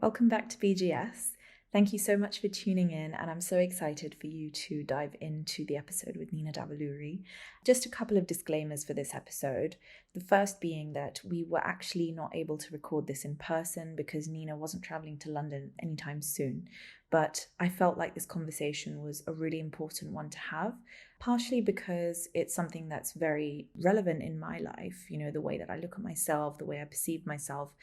Welcome back to BGS. Thank you so much for tuning in, and I'm so excited for you to dive into the episode with Nina Davuluri. Just a couple of disclaimers for this episode. The first being that we were actually not able to record this in person because Nina wasn't traveling to London anytime soon. But I felt like this conversation was a really important one to have, partially because it's something that's very relevant in my life, the way that I look at myself, the way I perceive myself,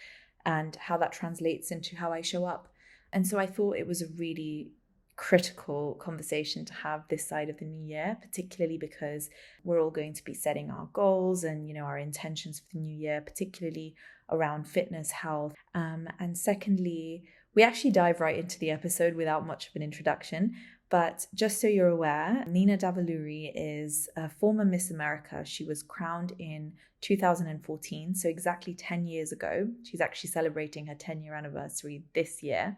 and how that translates into how I show up. And so I thought it was a really critical conversation to have this side of the new year, particularly because we're all going to be setting our goals and, our intentions for the new year, particularly around fitness, health. And secondly, we actually dive right into the episode without much of an introduction. But just so you're aware, Nina Davuluri is a former Miss America. She was crowned in 2014, so exactly 10 years ago. She's actually celebrating her 10-year anniversary this year.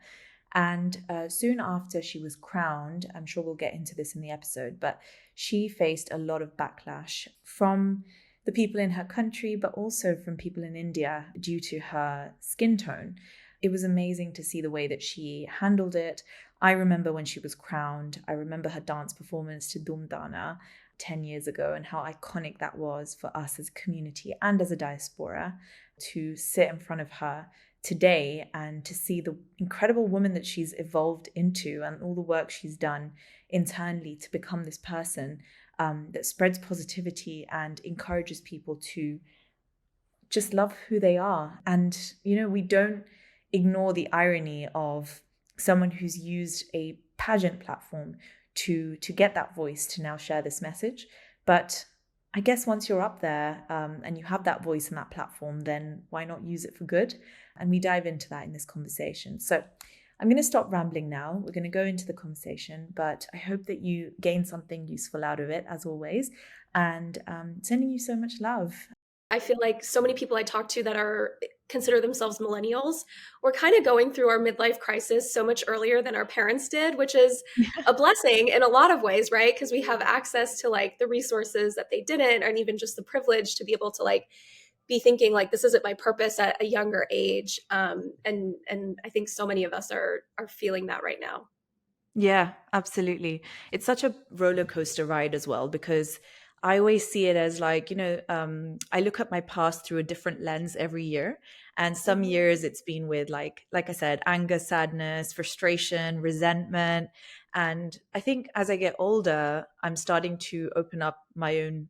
And soon after she was crowned, I'm sure we'll get into this in the episode, but she faced a lot of backlash from the people in her country, but also from people in India due to her skin tone. It was amazing to see the way that she handled it. I remember when she was crowned, I remember her dance performance to Dum Dana 10 years ago and how iconic that was for us as a community and as a diaspora to sit in front of her today and to see the incredible woman that she's evolved into and all the work she's done internally to become this person that spreads positivity and encourages people to just love who they are. And, we don't ignore the irony of someone who's used a pageant platform to get that voice to now share this message. But I guess once you're up there and you have that voice and that platform, then why not use it for good? And we dive into that in this conversation. So I'm going to stop rambling now. We're going to go into the conversation, but I hope that you gain something useful out of it, as always. And sending you so much love. I feel like so many people I talk to that consider themselves millennials, we're kind of going through our midlife crisis so much earlier than our parents did, which is a blessing in a lot of ways, right? Because we have access to like the resources that they didn't, and even just the privilege to be able to like be thinking like this isn't my purpose at a younger age. And I think so many of us are feeling that right now. Yeah, absolutely. It's such a roller coaster ride as well, because I always see it as like, I look at my past through a different lens every year. And some Mhm. years it's been with like I said, anger, sadness, frustration, resentment. And I think as I get older, I'm starting to open up my own,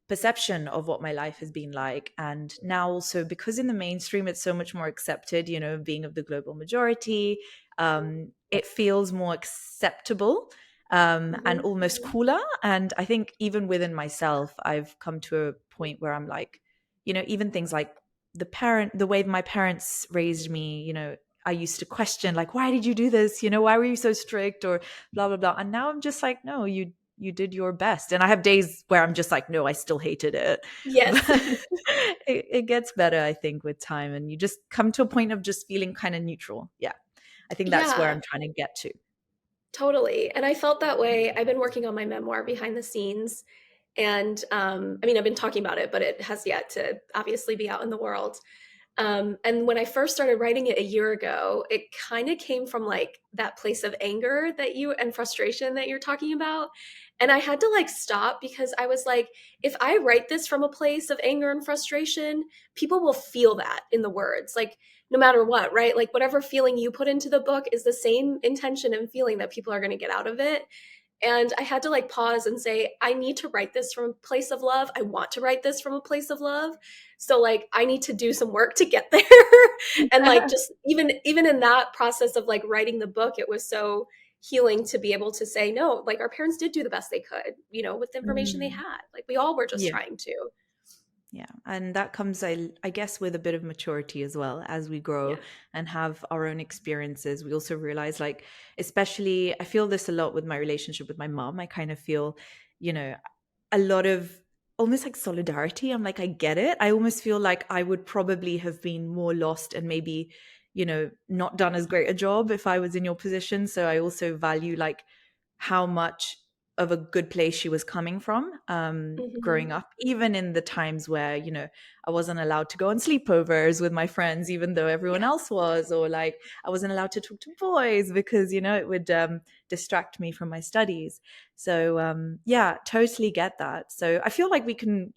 perception of what my life has been like. And now also because in the mainstream, it's so much more accepted, being of the global majority, it feels more acceptable and Mhm. almost cooler. And I think even within myself, I've come to a point where I'm like, even things like the way my parents raised me, I used to question like, why did you do this? Why were you so strict or blah, blah, blah. And now I'm just like, no, you did your best. And I have days where I'm just like, no, I still hated it. Yes. But it gets better, I think, with time. And you just come to a point of just feeling kind of neutral. Yeah. I think that's where Yeah. I'm trying to get to. Totally. And I felt that way. I've been working on my memoir behind the scenes. And I mean, I've been talking about it, but it has yet to obviously be out in the world. And when I first started writing it a year ago, it kind of came from like that place of anger that you and frustration that you're talking about. And I had to like stop because I was like, if I write this from a place of anger and frustration, people will feel that in the words, like no matter what, right? Like whatever feeling you put into the book is the same intention and feeling that people are going to get out of it. And I had to like pause and say, I need to write this from a place of love. I want to write this from a place of love. So like I need to do some work to get there. And like just even in that process of like writing the book, it was so healing to be able to say, no, like our parents did do the best they could, with the information they Mm. had. Like we all were just Yeah. trying to. Yeah. And that comes, I guess, with a bit of maturity as well. As we grow Yeah. and have our own experiences, we also realize, like, especially, I feel this a lot with my relationship with my mom. I kind of feel, you know, a lot of almost like solidarity. I'm like, I get it. I almost feel like I would probably have been more lost and maybe, not done as great a job if I was in your position. So I also value like how much of a good place she was coming from, growing Mhm. up, even in the times where, I wasn't allowed to go on sleepovers with my friends, even though everyone Yeah, else was, or like I wasn't allowed to talk to boys because, it would distract me from my studies. So, yeah, totally get that. So I feel like we can,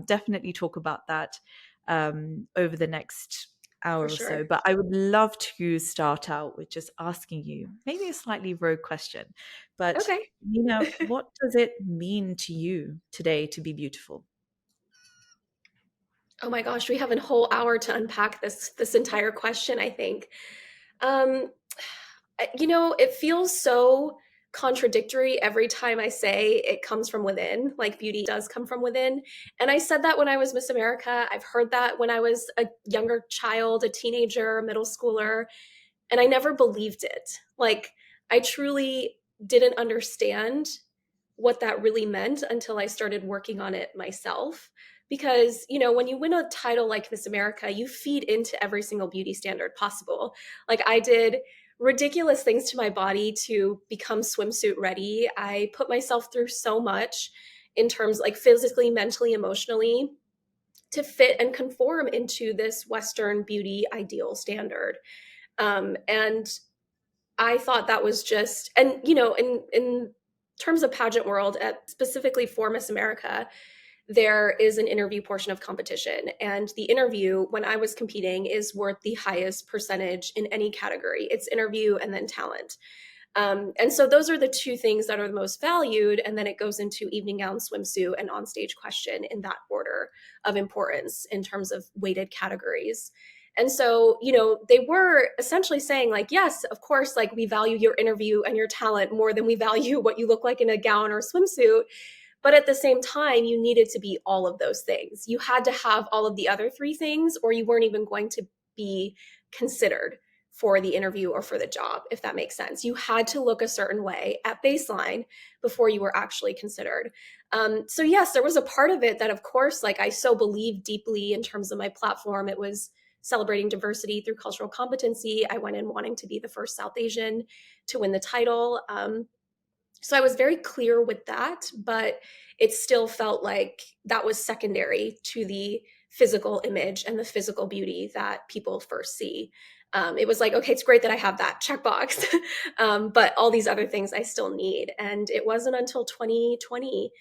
definitely talk about that over the next for hour or so. sure. But I would love to start out with just asking you maybe a slightly rogue question. But, Okay. what does it mean to you today to be beautiful? Oh my gosh, we have a whole hour to unpack this entire question, I think. Um, it feels so contradictory every time I say it comes from within, like beauty does come from within. And I said that when I was Miss America. I've heard that when I was a younger child, a teenager, a middle schooler, and I never believed it. Like, I truly didn't understand what that really meant until I started working on it myself. Because, when you win a title like Miss America, you feed into every single beauty standard possible. Like, I did ridiculous things to my body to become swimsuit ready. I put myself through so much in terms like physically, mentally, emotionally to fit and conform into this Western beauty ideal standard. And I thought that was just, and in terms of pageant world, specifically for Miss America, there is an interview portion of competition, and the interview when I was competing is worth the highest percentage in any category. It's interview and then talent. And so those are the two things that are the most valued. And then it goes into evening gown, swimsuit, and onstage question in that order of importance in terms of weighted categories. And so, they were essentially saying, like, yes, of course, like we value your interview and your talent more than we value what you look like in a gown or swimsuit. But at the same time, you needed to be all of those things. You had to have all of the other three things, or you weren't even going to be considered for the interview or for the job, if that makes sense. You had to look a certain way at baseline before you were actually considered. So, yes, there was a part of it that, of course, like I so believed deeply in terms of my platform. It was celebrating diversity through cultural competency. I went in wanting to be the first South Asian to win the title. So I was very clear with that, but it still felt like that was secondary to the physical image and the physical beauty that people first see. It was like, okay, it's great that I have that checkbox, but all these other things I still need. And it wasn't until 2020,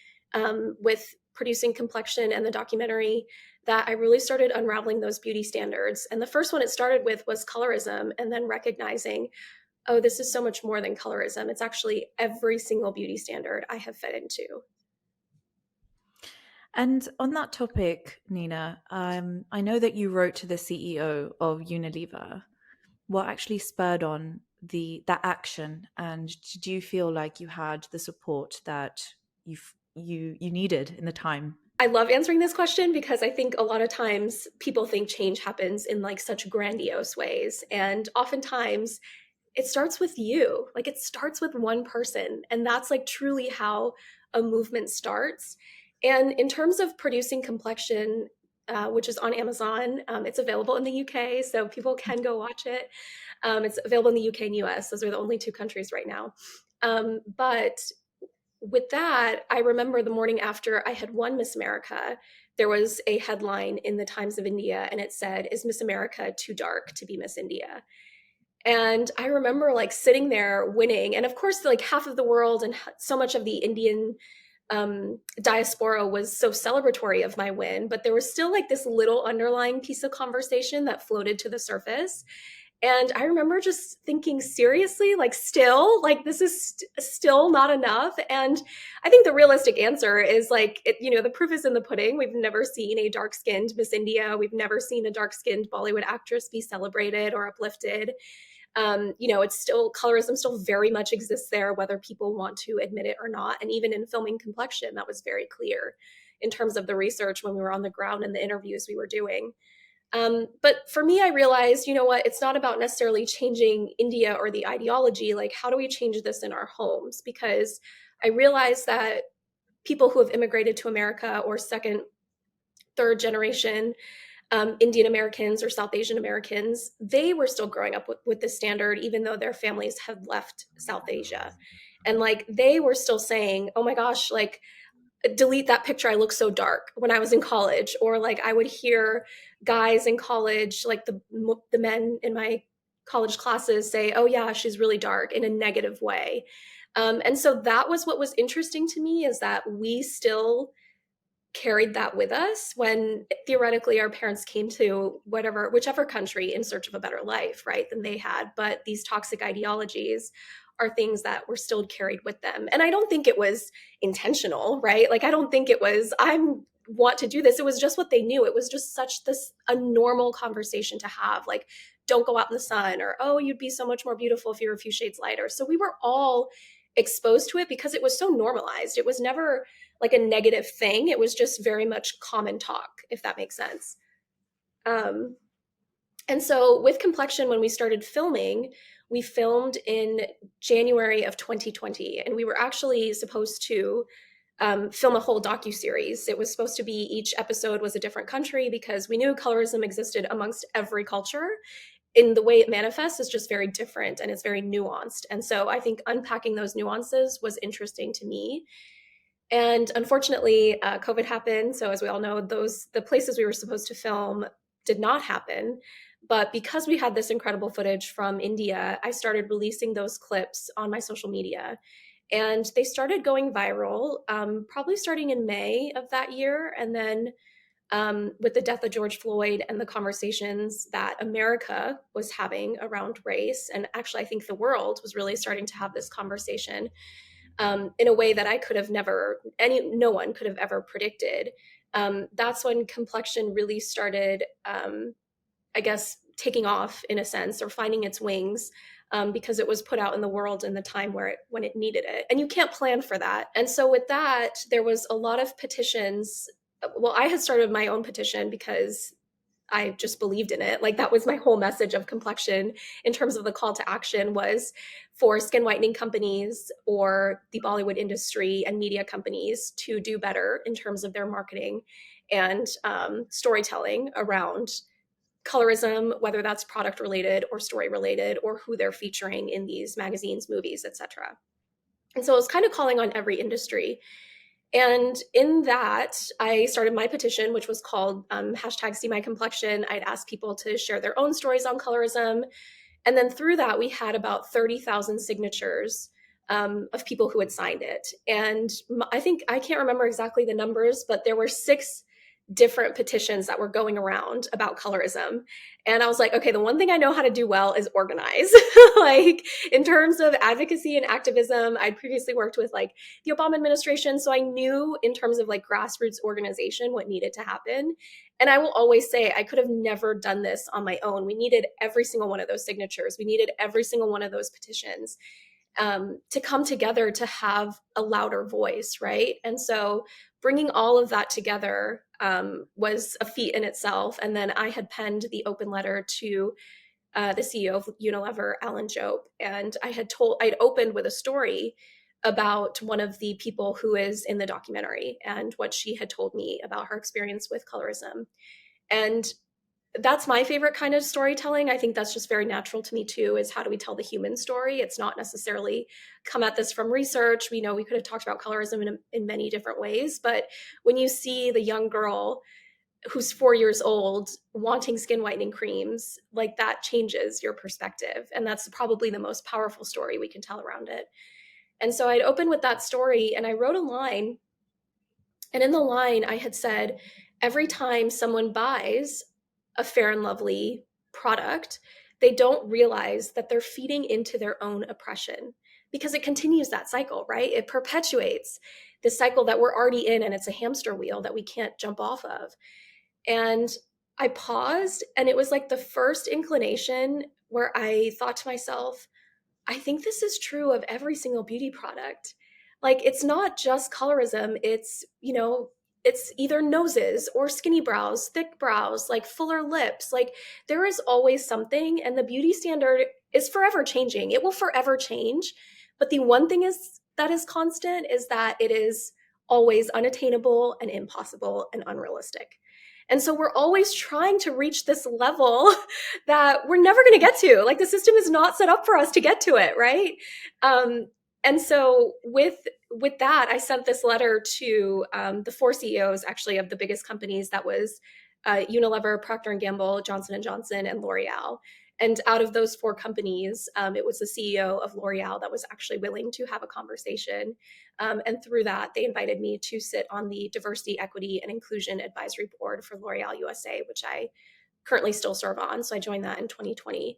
with producing Complexion and the documentary, that I really started unraveling those beauty standards. And the first one it started with was colorism, and then recognizing, oh, this is so much more than colorism. It's actually every single beauty standard I have fed into. And on that topic, Nina, I know that you wrote to the CEO of Unilever. What actually spurred on that action, and do you feel like you had the support that you needed in the time? I love answering this question because I think a lot of times people think change happens in like such grandiose ways. And oftentimes it starts with you. Like it starts with one person. And that's like truly how a movement starts. And in terms of producing Complexion, which is on Amazon, it's available in the UK, so people can go watch it. It's available in the UK and US. Those are the only two countries right now. But with that, I remember the morning after I had won Miss America, there was a headline in the Times of India, and it said, "Is Miss America too dark to be Miss India?" And I remember like sitting there winning. And of course, like half of the world and so much of the Indian diaspora was so celebratory of my win, but there was still like this little underlying piece of conversation that floated to the surface. And I remember just thinking, seriously, like, still, like, this is still not enough. And I think the realistic answer is like, the proof is in the pudding. We've never seen a dark skinned Miss India. We've never seen a dark skinned Bollywood actress be celebrated or uplifted. It's still, colorism still very much exists there, whether people want to admit it or not. And even in filming Complexion, that was very clear in terms of the research when we were on the ground and the interviews we were doing. But for me, I realized, you know what, it's not about necessarily changing India or the ideology. Like, how do we change this in our homes? Because I realized that people who have immigrated to America or second, third generation Indian Americans or South Asian Americans, they were still growing up with this standard, even though their families had left South Asia. And like they were still saying, oh my gosh, like delete that picture, I look so dark, when I was in college. Or like I would hear guys in college, like the men in my college classes say, oh yeah, she's really dark, in a negative way. And so that was what was interesting to me, is that we still carried that with us when theoretically our parents came to whichever country in search of a better life, right, than they had. But these toxic ideologies are things that were still carried with them. And I don't think it was intentional, right? Like I don't think it was, I'm want to do this. It was just what they knew. It was just such this a normal conversation to have, like, don't go out in the sun, or oh, you'd be so much more beautiful if you were a few shades lighter. So we were all exposed to it because it was so normalized. It was never like a negative thing. It was just very much common talk, if that makes sense. Um, and so with Complexion, when we started filming, we filmed in January of 2020, and we were actually supposed to film a whole docu-series. It was supposed to be each episode was a different country, because we knew colorism existed amongst every culture. In the way it manifests is just very different, and it's very nuanced. And so I think unpacking those nuances was interesting to me. And unfortunately, COVID happened. So as we all know, the places we were supposed to film did not happen. But because we had this incredible footage from India, I started releasing those clips on my social media. And they started going viral, probably starting in May of that year. And then with the death of George Floyd and the conversations that America was having around race, and actually I think the world was really starting to have this conversation in a way that I could have never, no one could have ever predicted. That's when Complexion really started, I guess, taking off in a sense, or finding its wings, because it was put out in the world in the time when it needed it. And you can't plan for that. And so with that, there was a lot of petitions. Well, I had started my own petition because I just believed in it. Like that was my whole message of Complexion in terms of the call to action, was for skin whitening companies or the Bollywood industry and media companies to do better in terms of their marketing and storytelling around colorism, whether that's product related or story related, or who they're featuring in these magazines, movies, etc. And so I was kind of calling on every industry. And in that, I started my petition, which was called hashtag See My Complexion. I'd ask people to share their own stories on colorism. And then through that, we had about 30,000 signatures of people who had signed it. And I think, I can't remember exactly the numbers, but there were 6 different petitions that were going around about colorism. And I was like, okay, the one thing I know how to do well is organize. Like in terms of advocacy and activism, I'd previously worked with like the Obama administration. So I knew in terms of like grassroots organization what needed to happen. And I will always say I could have never done this on my own. We needed every single one of those signatures. We needed every single one of those petitions to come together to have a louder voice, right? And so bringing all of that together was a feat in itself. And then I had penned the open letter to the CEO of Unilever, Alan Jope, and I'd opened with a story about one of the people who is in the documentary and what she had told me about her experience with colorism. And that's my favorite kind of storytelling. I think that's just very natural to me too, is how do we tell the human story? It's not necessarily come at this from research. We know we could have talked about colorism in many different ways, but when you see the young girl who's 4 years old wanting skin whitening creams, like that changes your perspective. And that's probably the most powerful story we can tell around it. And so I'd open with that story and I wrote a line. And in the line, I had said, every time someone buys a Fair and Lovely product, they don't realize that they're feeding into their own oppression, because it continues that cycle, right? It perpetuates the cycle that we're already in, and it's a hamster wheel that we can't jump off of. And I paused, and it was like the first inclination where I thought to myself, I think this is true of every single beauty product. Like, it's not just colorism. It's, it's either noses or skinny brows, thick brows, like fuller lips. Like, there is always something, and the beauty standard is forever changing. It will forever change. But the one thing that is constant is that it is always unattainable and impossible and unrealistic. And so we're always trying to reach this level that we're never going to get to. Like, the system is not set up for us to get to it, right? And so with that, I sent this letter to the four CEOs actually of the biggest companies. That was Unilever, Procter and Gamble, Johnson and Johnson, and L'Oreal. And out of those four companies, it was the CEO of L'Oreal that was actually willing to have a conversation. And through that, they invited me to sit on the Diversity, Equity, and Inclusion Advisory Board for L'Oreal USA, which I currently still serve on. So I joined that in 2020.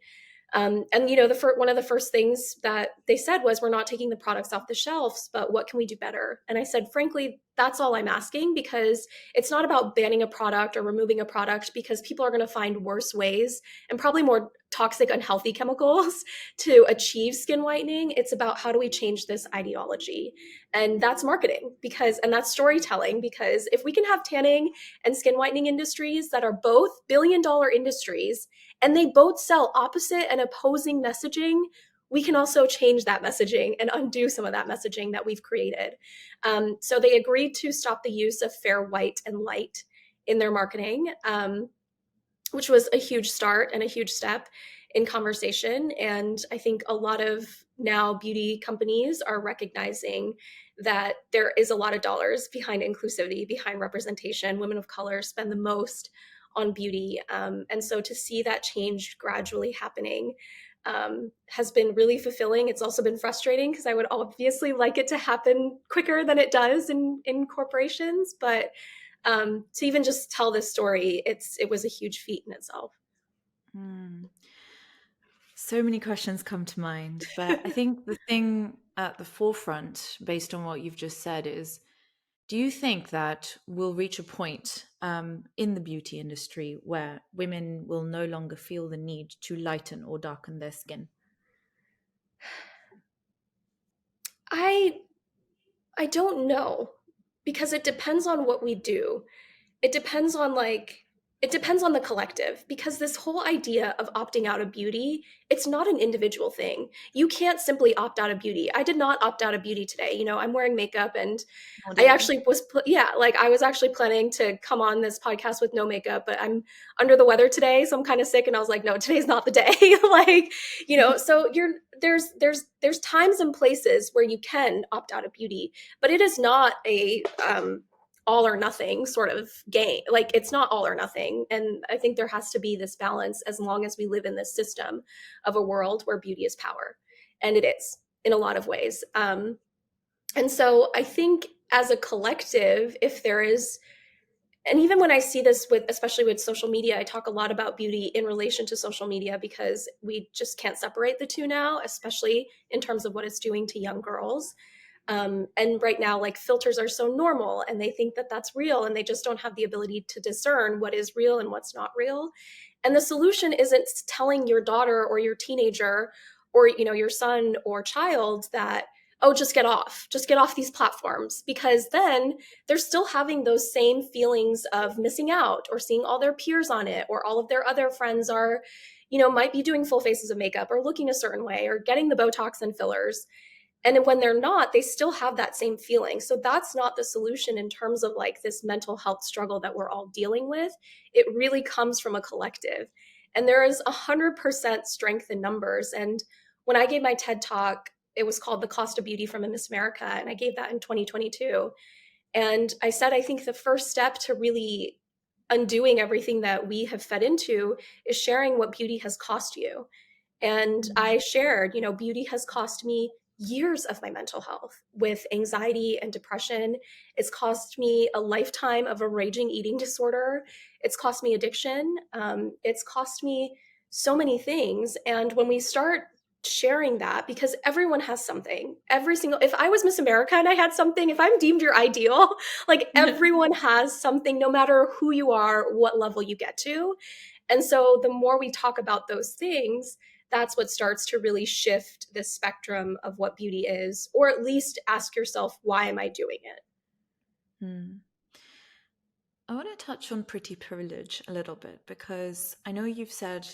And one of the first things that they said was, "We're not taking the products off the shelves, but what can we do better?" And I said, frankly, that's all I'm asking, because it's not about banning a product or removing a product, because people are going to find worse ways and probably more toxic, unhealthy chemicals to achieve skin whitening. It's about, how do we change this ideology? And that's marketing, and that's storytelling, because if we can have tanning and skin whitening industries that are both billion-dollar industries, and they both sell opposite and opposing messaging, we can also change that messaging and undo some of that messaging that we've created. So they agreed to stop the use of fair, white, and light in their marketing, which was a huge start and a huge step in conversation. And I think a lot of now beauty companies are recognizing that there is a lot of dollars behind inclusivity, behind representation. Women of color spend the most on beauty. And so to see that change gradually happening has been really fulfilling. It's also been frustrating, because I would obviously like it to happen quicker than it does in corporations. But to even just tell this story, it was a huge feat in itself. So many questions come to mind, but I think the thing at the forefront, based on what you've just said, is, do you think that we'll reach a point in the beauty industry where women will no longer feel the need to lighten or darken their skin? I don't know, because it depends on what we do. It depends on the collective, because this whole idea of opting out of beauty, it's not an individual thing. You can't simply opt out of beauty. I did not opt out of beauty today. I'm wearing makeup, and Nor I did I. actually I was actually planning to come on this podcast with no makeup, but I'm under the weather today, so I'm kind of sick, and I was like, no, today's not the day. So there's times and places where you can opt out of beauty, but it is not a all or nothing sort of game. Like, it's not all or nothing. And I think there has to be this balance, as long as we live in this system of a world where beauty is power. And it is, in a lot of ways. And so I think, as a collective, if there is, and even when I see this especially with social media, I talk a lot about beauty in relation to social media, because we just can't separate the two now, especially in terms of what it's doing to young girls. And right now, like, filters are so normal, and they think that that's real, and they just don't have the ability to discern what is real and what's not real. And the solution isn't telling your daughter or your teenager, or your son or child, that, oh, just get off these platforms, because then they're still having those same feelings of missing out, or seeing all their peers on it, or all of their other friends are, might be doing full faces of makeup, or looking a certain way, or getting the Botox and fillers. And when they're not, they still have that same feeling. So that's not the solution in terms of, like, this mental health struggle that we're all dealing with. It really comes from a collective. And there is 100% strength in numbers. And when I gave my TED talk, it was called The Cost of Beauty from a Miss America. And I gave that in 2022. And I said, I think the first step to really undoing everything that we have fed into is sharing what beauty has cost you. And I shared, beauty has cost me years of my mental health with anxiety and depression. It's cost me a lifetime of a raging eating disorder. It's cost me addiction. It's cost me so many things. And when we start sharing that, because everyone has something, if I was Miss America and I had something, if I'm deemed your ideal, like, everyone has something, no matter who you are, what level you get to. And so the more we talk about those things, that's what starts to really shift the spectrum of what beauty is, or at least ask yourself, why am I doing it? I want to touch on pretty privilege a little bit, because I know you've said,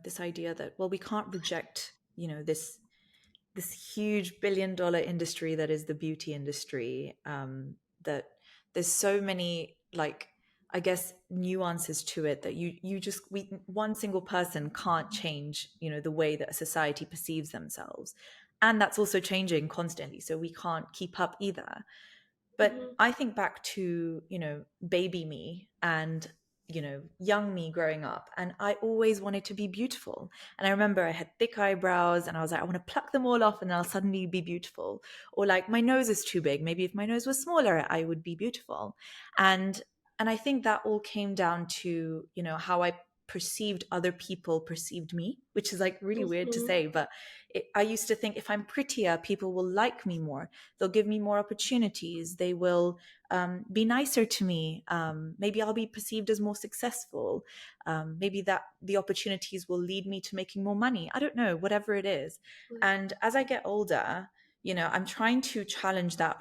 this idea that, well, we can't reject, this huge billion-dollar industry that is the beauty industry, that there's so many, like, I guess, nuances to it, that one single person can't change, the way that a society perceives themselves. And that's also changing constantly, so we can't keep up either. But Mm-hmm. I think back to, baby me and, young me growing up, and I always wanted to be beautiful. And I remember I had thick eyebrows and I was like, I want to pluck them all off and I'll suddenly be beautiful. Or like, my nose is too big. Maybe if my nose was smaller, I would be beautiful. And I think that all came down to, how I perceived other people perceived me, which is like really weird to Mm-hmm. say, but I used to think if I'm prettier, people will like me more. They'll give me more opportunities. They will be nicer to me. Maybe I'll be perceived as more successful. Maybe that the opportunities will lead me to making more money. I don't know, whatever it is. And as I get older, I'm trying to challenge that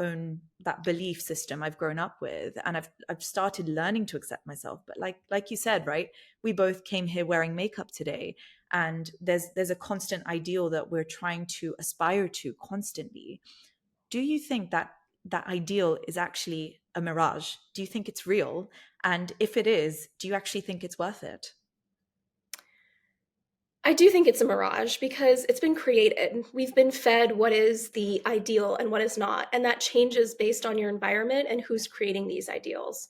belief system I've grown up with, and I've started learning to accept myself. But like you said, right? We both came here wearing makeup today, and there's a constant ideal that we're trying to aspire to constantly. Do you think that that ideal is actually a mirage? Do you think it's real? And if it is, do you actually think it's worth it? I do think it's a mirage because it's been created. We've been fed what is the ideal and what is not, and that changes based on your environment and who's creating these ideals.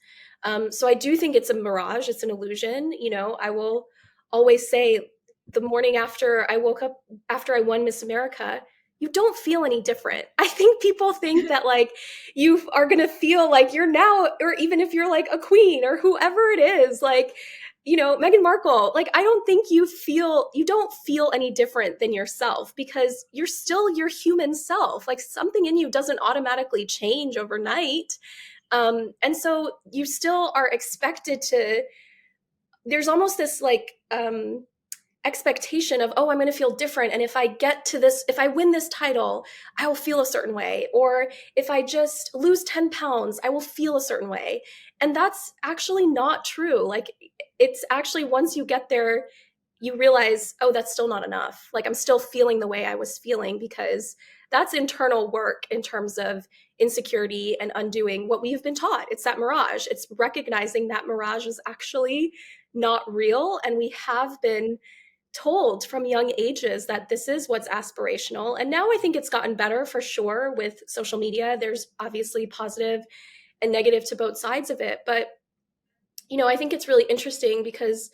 So I do think it's a mirage, it's an illusion. I will always say the morning after I woke up, after I won Miss America, you don't feel any different. I think people think that like you are going to feel like you're now, or even if you're like a queen or whoever it is, like Meghan Markle, like I don't think you don't feel any different than yourself because you're still your human self. Like something in you doesn't automatically change overnight. And so you still are expected to, there's almost this like expectation of, oh, I'm going to feel different. And if I get to this, if I win this title, I will feel a certain way. Or if I just lose 10 pounds, I will feel a certain way. And that's actually not true. Like, it's actually once you get there, you realize, oh, that's still not enough. Like, I'm still feeling the way I was feeling because that's internal work in terms of insecurity and undoing what we've been taught. It's that mirage. It's recognizing that mirage is actually not real. And we have been told from young ages that this is what's aspirational. And now I think it's gotten better for sure with social media. There's obviously positive and negative to both sides of it. But, I think it's really interesting because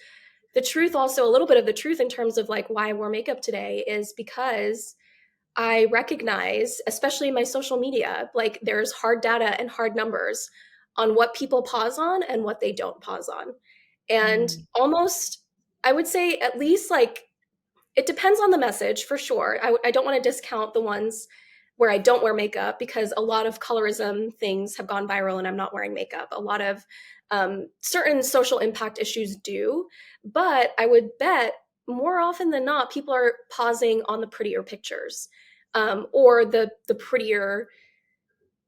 the truth, also a little bit of the truth in terms of like why I wore makeup today, is because I recognize, especially in my social media, like there's hard data and hard numbers on what people pause on and what they don't pause on. And Mm, almost, I would say at least like it depends on the message for sure. I don't want to discount the ones where I don't wear makeup because a lot of colorism things have gone viral and I'm not wearing makeup. A lot of certain social impact issues do, but I would bet more often than not, people are pausing on the prettier pictures or the prettier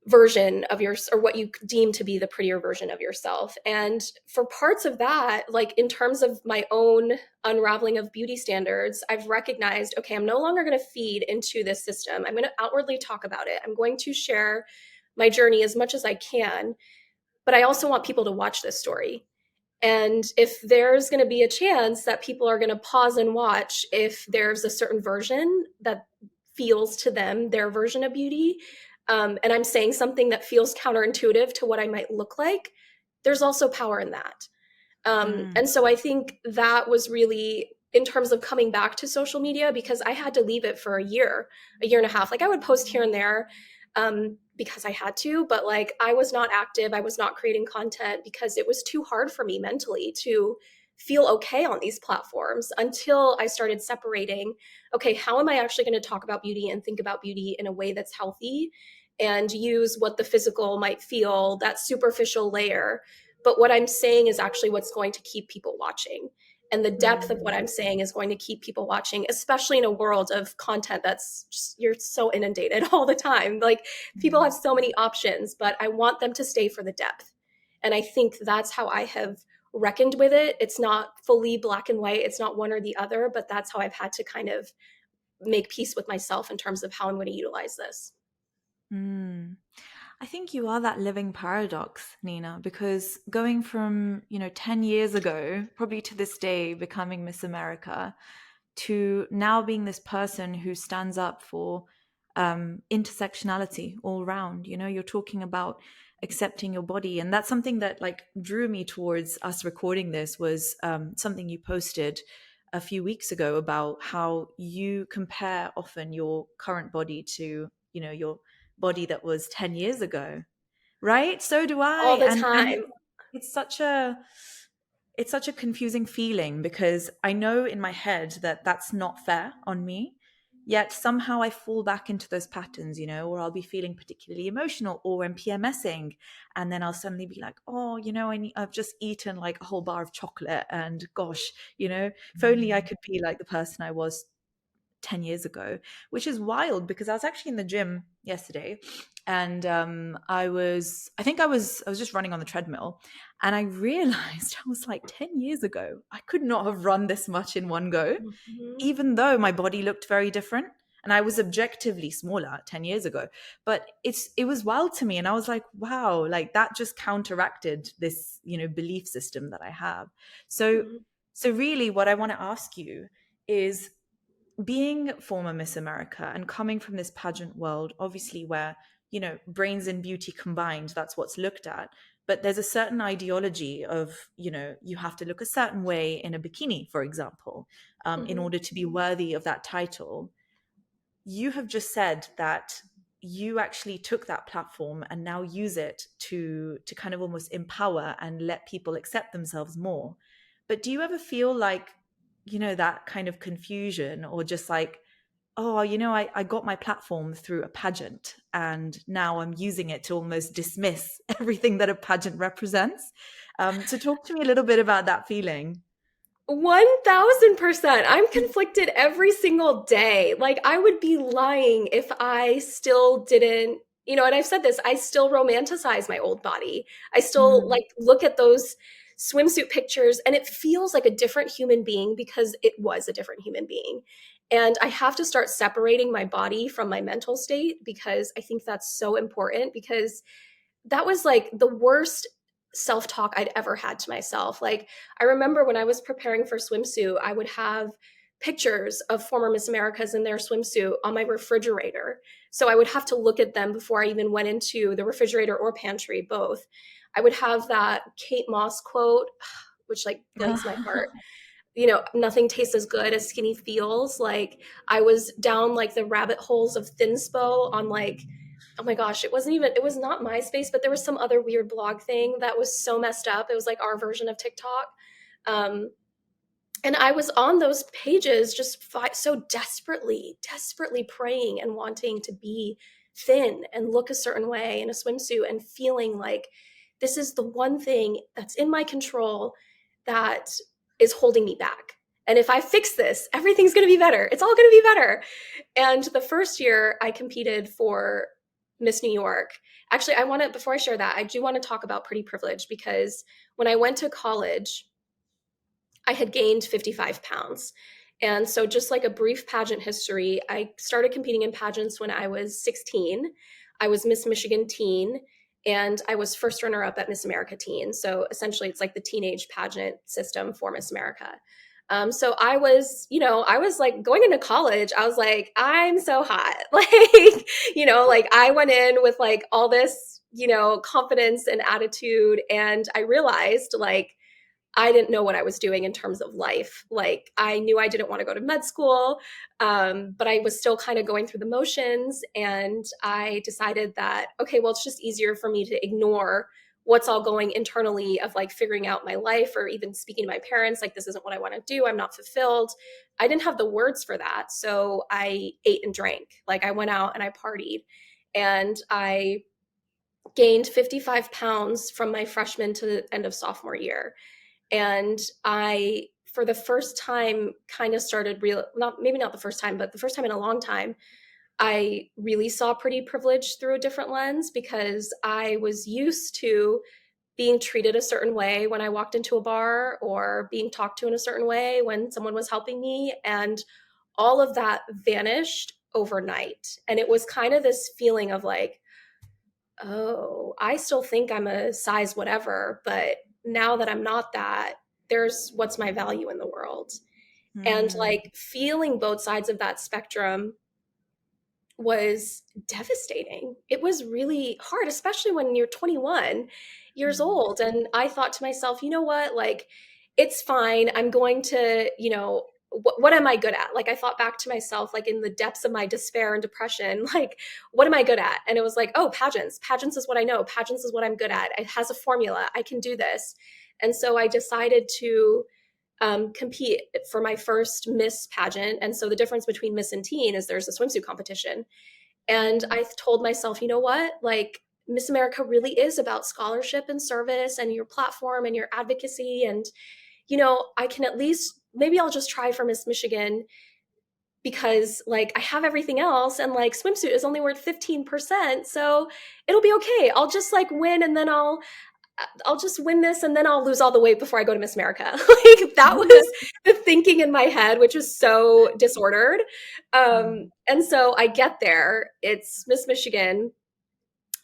version of yours, or what you deem to be the prettier version of yourself. And for parts of that, like in terms of my own unraveling of beauty standards, I've recognized, okay, I'm no longer going to feed into this system. I'm going to outwardly talk about it. I'm going to share my journey as much as I can, but I also want people to watch this story. And if there's going to be a chance that people are going to pause and watch, if there's a certain version that feels to them their version of beauty, and I'm saying something that feels counterintuitive to what I might look like, there's also power in that. mm, And so I think that was really in terms of coming back to social media, because I had to leave it for a year and a half. Like I would post here and there because I had to, but like I was not active. I was not creating content because it was too hard for me mentally to feel okay on these platforms until I started separating, okay, how am I actually going to talk about beauty and think about beauty in a way that's healthy and use what the physical might feel, that superficial layer, but what I'm saying is actually what's going to keep people watching. And the depth of what mm, I'm saying is going to keep people watching, especially in a world of content that's just, you're so inundated all the time. Like people have mm, so many options, but I want them to stay for the depth. And I think that's how I have reckoned with it. It's not fully black and white, it's not one or the other, but that's how I've had to kind of make peace with myself in terms of how I'm going to utilize this. mm. I think you are that living paradox, Nina, because going from, 10 years ago, probably to this day, becoming Miss America, to now being this person who stands up for intersectionality all around. You're talking about accepting your body, and that's something that like drew me towards us recording this, was something you posted a few weeks ago about how you compare often your current body to your body that was 10 years ago, right? So do all I. the And time. it's such a confusing feeling, because I know in my head that that's not fair on me. Yet somehow I fall back into those patterns, or I'll be feeling particularly emotional, or I'm PMSing, and then I'll suddenly be like, oh, I've just eaten like a whole bar of chocolate, and gosh, if only I could be like the person I was 10 years ago, which is wild, because I was actually in the gym yesterday, and I was just running on the treadmill, and I realized I was like, 10 years ago I could not have run this much in one go, Mhm. even though my body looked very different and I was objectively smaller 10 years ago. But it was wild to me, and I was like, wow, like that just counteracted this belief system that I have. so Mhm. so really what I want to ask you is, being former Miss America and coming from this pageant world, obviously where, brains and beauty combined, that's what's looked at. But there's a certain ideology of, you have to look a certain way in a bikini, for example, in Mhm. order to be worthy of that title. You have just said that you actually took that platform and now use it to kind of almost empower and let people accept themselves more. But do you ever feel like, that kind of confusion, or just like, oh, I got my platform through a pageant and now I'm using it to almost dismiss everything that a pageant represents? So talk to me a little bit about that feeling. 1000%. I'm conflicted every single day. Like, I would be lying if I still didn't, and I've said this, I still romanticize my old body. I still Mm. like look at those swimsuit pictures and it feels like a different human being because it was a different human being. And I have to start separating my body from my mental state because I think that's so important, because that was like the worst self-talk I'd ever had to myself. Like, I remember when I was preparing for swimsuit, I would have pictures of former Miss Americas in their swimsuit on my refrigerator. So I would have to look at them before I even went into the refrigerator or pantry, both. I would have that Kate Moss quote, which like breaks my heart. Nothing tastes as good as skinny feels. Like, I was down like the rabbit holes of thinspo on like, oh my gosh, it was not MySpace, but there was some other weird blog thing that was so messed up. It was like our version of TikTok. Um, and I was on those pages just so desperately praying and wanting to be thin and look a certain way in a swimsuit and feeling like this is the one thing that's in my control that is holding me back. And if I fix this, everything's going to be better. It's all going to be better. And the first year I competed for Miss New York. Actually, before I share that, I do want to talk about pretty privilege, because when I went to college, I had gained 55 pounds. And so, just like a brief pageant history, I started competing in pageants when I was 16. I was Miss Michigan Teen, and I was first runner up at Miss America Teen. So, essentially, it's like the teenage pageant system for Miss America. So I was like going into college, I was like, I'm so hot. Like, like I went in with like all this, confidence and attitude. And I realized like, I didn't know what I was doing in terms of life. Like, I knew I didn't want to go to med school, but I was still kind of going through the motions. And I decided that, okay, well, it's just easier for me to ignore what's all going internally of like figuring out my life, or even speaking to my parents, like, this isn't what I want to do. I'm not fulfilled. I didn't have the words for that. So I ate and drank. Like, I went out and I partied, and I gained 55 pounds from my freshman to the end of sophomore year. And I, for the first time, kind of started not maybe not the first time, but the first time in a long time, I really saw pretty privilege through a different lens, because I was used to being treated a certain way when I walked into a bar, or being talked to in a certain way when someone was helping me. And all of that vanished overnight. And it was kind of this feeling of like, oh, I still think I'm a size whatever, but now that I'm not that, there's what's my value in the world. And Mm. like feeling both sides of that spectrum was devastating. It was really hard, especially when you're 21 years old. And I thought to myself, you know what? Like, it's fine. I'm going to, what am I good at? Like, I thought back to myself, like in the depths of my despair and depression, like, what am I good at? And it was like, oh, pageants. Pageants is what I know. Pageants is what I'm good at. It has a formula. I can do this. And so I decided to compete for my first Miss pageant. And so the difference between Miss and Teen is there's a swimsuit competition. And I told myself, you know what? Like, Miss America really is about scholarship and service and your platform and your advocacy. And, I can at least, maybe I'll just try for Miss Michigan because like I have everything else and like swimsuit is only worth 15%. So it'll be okay. I'll just like win and then I'll just win this and then I'll lose all the weight before I go to Miss America. Like that was the thinking in my head, which is so disordered. And so I get there, it's Miss Michigan.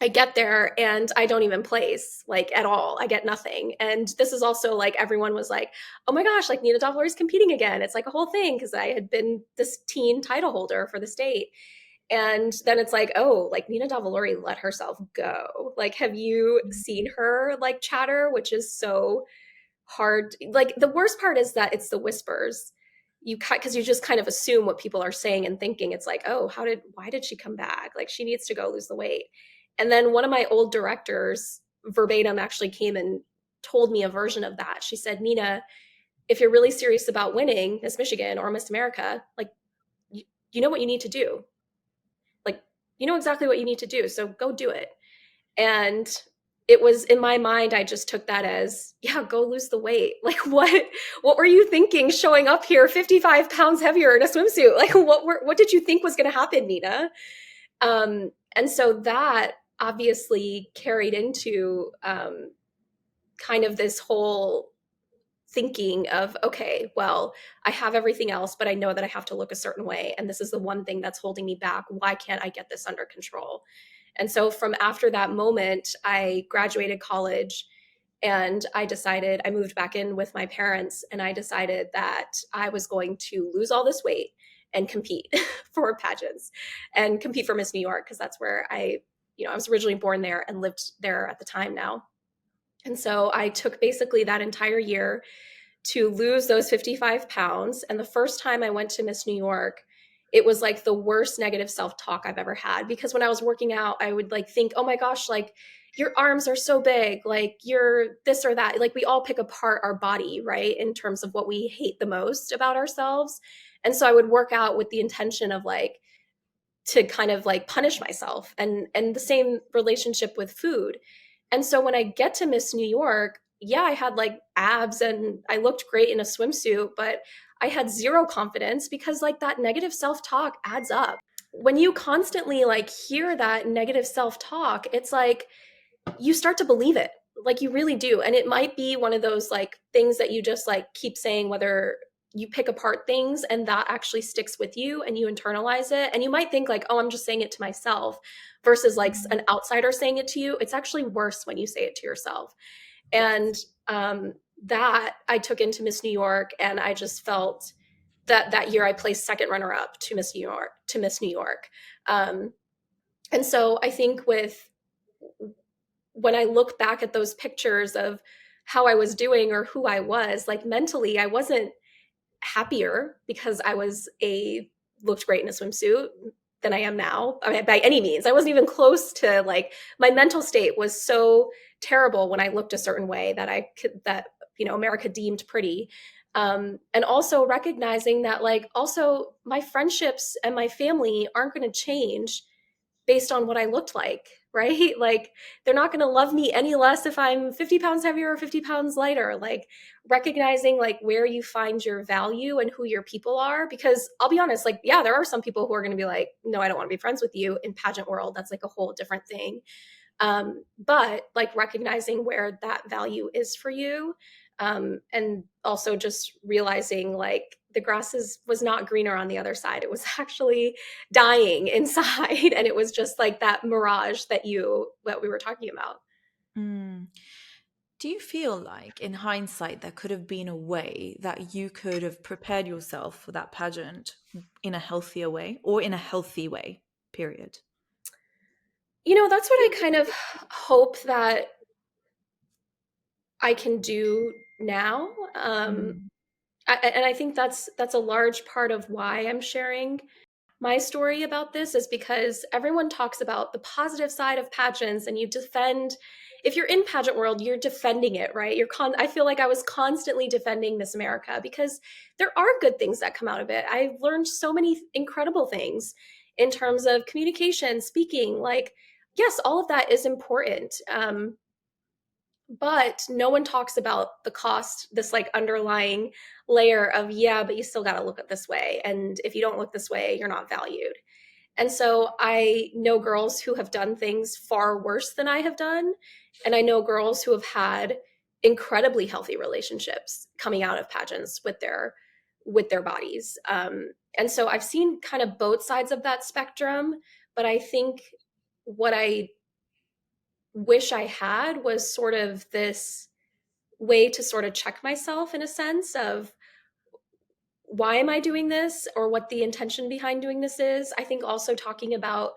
I get there and I don't even place like at all. I get nothing. And this is also like everyone was like, oh my gosh, like Nina Davuluri is competing again. It's like a whole thing because I had been this teen title holder for the state. And then it's like, oh, like Nina Davuluri let herself go. Like, have you seen her like chatter, which is so hard? Like, the worst part is that it's the whispers. Because you just kind of assume what people are saying and thinking. It's like, oh, why did she come back? Like, she needs to go lose the weight. And then one of my old directors verbatim actually came and told me a version of that. She said, Nina, if you're really serious about winning Miss Michigan or Miss America, like, you know what you need to do. Like, you know exactly what you need to do. So go do it. And it was in my mind, I just took that as, yeah, go lose the weight. Like, what were you thinking showing up here 55 pounds heavier in a swimsuit? Like, what did you think was going to happen, Nina? And so that obviously carried into kind of this whole thinking of, okay, well, I have everything else, but I know that I have to look a certain way. And this is the one thing that's holding me back. Why can't I get this under control? And so from after that moment, I graduated college and I moved back in with my parents and I decided that I was going to lose all this weight and compete for pageants and compete for Miss New York because that's where I was originally born there and lived there at the time now. And so I took basically that entire year to lose those 55 pounds. And the first time I went to Miss New York, it was like the worst negative self-talk I've ever had. Because when I was working out, I would like think, oh my gosh, like your arms are so big, like you're this or that. Like we all pick apart our body, right? In terms of what we hate the most about ourselves. And so I would work out with the intention of like, to kind of like punish myself and the same relationship with food. And so when I get to Miss New York, yeah, I had like abs and I looked great in a swimsuit, but I had zero confidence because like that negative self-talk adds up. When you constantly like hear that negative self-talk, it's like you start to believe it. Like you really do. And it might be one of those like things that you just like keep saying, whether you pick apart things and that actually sticks with you and you internalize it. And you might think like, oh, I'm just saying it to myself versus like an outsider saying it to you. It's actually worse when you say it to yourself. And that I took into Miss New York, and I just felt that year I placed second runner up to Miss New York. And so I think when I look back at those pictures of how I was doing or who I was, like mentally, I wasn't happier because I looked great in a swimsuit than I am now. I mean, by any means. I wasn't even close to like, my mental state was so terrible when I looked a certain way that America deemed pretty. And also recognizing that like also my friendships and my family aren't going to change based on what I looked like, right? Like they're not going to love me any less if I'm 50 pounds heavier or 50 pounds lighter. Like recognizing like where you find your value and who your people are. Because I'll be honest, like, yeah, there are some people who are going to be like, no, I don't want to be friends with you in pageant world. That's like a whole different thing. But like recognizing where that value is for you. And also just realizing like the grass was not greener on the other side. It was actually dying inside. And it was just like that mirage that we were talking about. Do you feel like in hindsight, there could have been a way that you could have prepared yourself for that pageant in a healthier way or in a healthy way? period? That's what I kind of hope that I can do now. Mm. And I think that's a large part of why I'm sharing my story about this, is because everyone talks about the positive side of pageants, and you defend, if you're in pageant world, you're defending it, right? I feel like I was constantly defending Miss America because there are good things that come out of it. I've learned so many incredible things in terms of communication, speaking, like, yes, all of that is important. But no one talks about the cost, this like underlying layer of, yeah, but you still got to look at this way. And if you don't look this way, you're not valued. And so I know girls who have done things far worse than I have done. And I know girls who have had incredibly healthy relationships coming out of pageants with their bodies. And so I've seen kind of both sides of that spectrum. But I think what I wish I had was sort of this way to sort of check myself in a sense of, why am I doing this, or what the intention behind doing this is. I think also talking about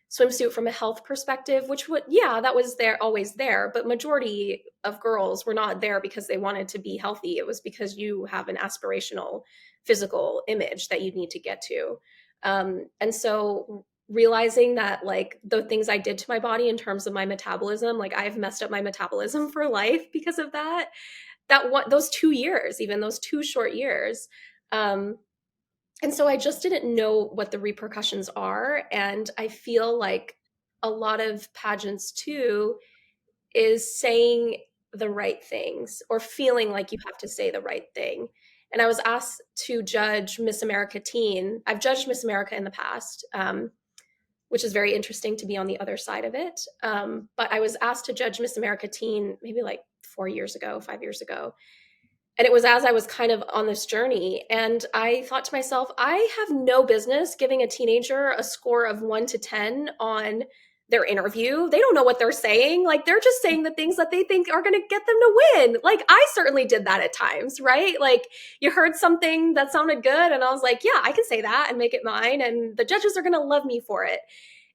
swimsuit from a health perspective, which would, yeah, that was there, always there, but majority of girls were not there because they wanted to be healthy. It was because you have an aspirational physical image that you need to get to. And so realizing that, like, the things I did to my body in terms of my metabolism, like I've messed up my metabolism for life because of that one, those 2 years, even those 2 short years. Um, and so I just didn't know what the repercussions are. And I feel like a lot of pageants too is saying the right things or feeling like you have to say the right thing. And I was asked to judge Miss America Teen. I've judged Miss America in the past, which is very interesting to be on the other side of it. But I was asked to judge Miss America Teen maybe like 4 years ago, 5 years ago. And it was as I was kind of on this journey. And I thought to myself, I have no business giving a teenager a score of 1 to 10 on their interview. They don't know what they're saying. Like, they're just saying the things that they think are going to get them to win. Like, I certainly did that at times, right? Like, you heard something that sounded good, and I was like, yeah, I can say that and make it mine. And the judges are going to love me for it.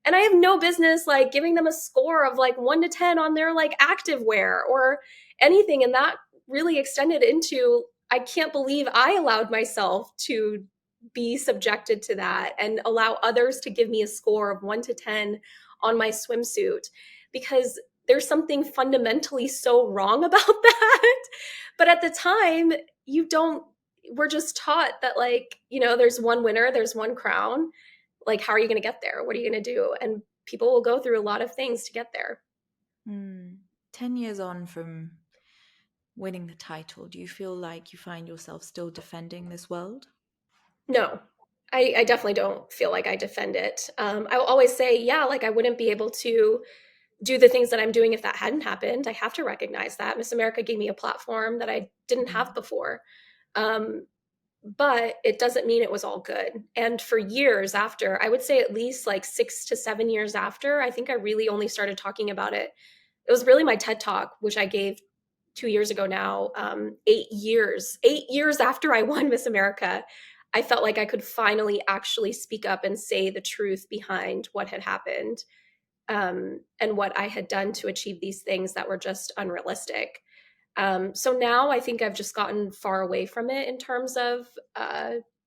And I have no business like giving them a score of like 1 to 10 on their like active wear or anything. And that really extended into, I can't believe I allowed myself to be subjected to that and allow others to give me a score of 1 to 10 on my swimsuit, because there's something fundamentally so wrong about that. But at the time, you don't, we're just taught that, like, there's one winner, there's one crown. Like, how are you going to get there? What are you going to do? And people will go through a lot of things to get there. 10 years on from winning the title, do you feel like you find yourself still defending this world? No, I definitely don't feel like I defend it. I will always say, yeah, like I wouldn't be able to do the things that I'm doing if that hadn't happened. I have to recognize that Miss America gave me a platform that I didn't have before. Um, but it doesn't mean it was all good. And for years after, I would say at least like 6 to 7 years after, I think I really only started talking about it. It was really my TED Talk, which I gave 2 years ago now, 8 years after I won Miss America. I felt like I could finally actually speak up and say the truth behind what had happened, and what I had done to achieve these things that were just unrealistic. So now I think I've just gotten far away from it in terms of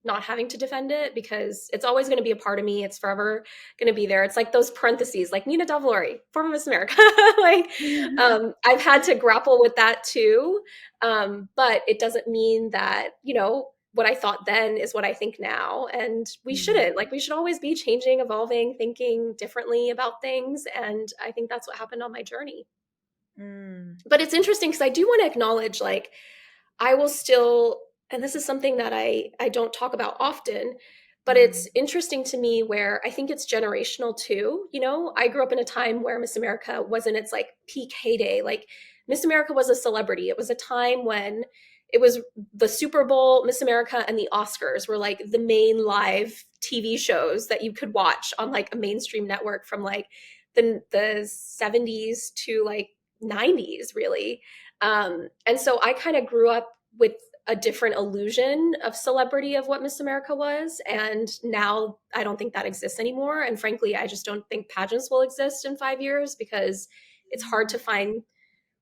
not having to defend it, because it's always going to be a part of me. It's forever going to be there. It's like those parentheses, like Nina Davuluri, former Miss America. Like, I've had to grapple with that too. But it doesn't mean that, what I thought then is what I think now. And we shouldn't. Like, we should always be changing, evolving, thinking differently about things. And I think that's what happened on my journey. But it's interesting because I do want to acknowledge, like, I will still, and this is something that I don't talk about often, but it's interesting to me where I think it's generational too. I grew up in a time where Miss America was in its like peak heyday. Like, Miss America was a celebrity. It was a time when it was the Super Bowl, Miss America, and the Oscars were like the main live TV shows that you could watch on like a mainstream network from like the 70s to like 90s, really. And so I kind of grew up with a different illusion of celebrity of what Miss America was. And now I don't think that exists anymore. And frankly, I just don't think pageants will exist in 5 years because it's hard to find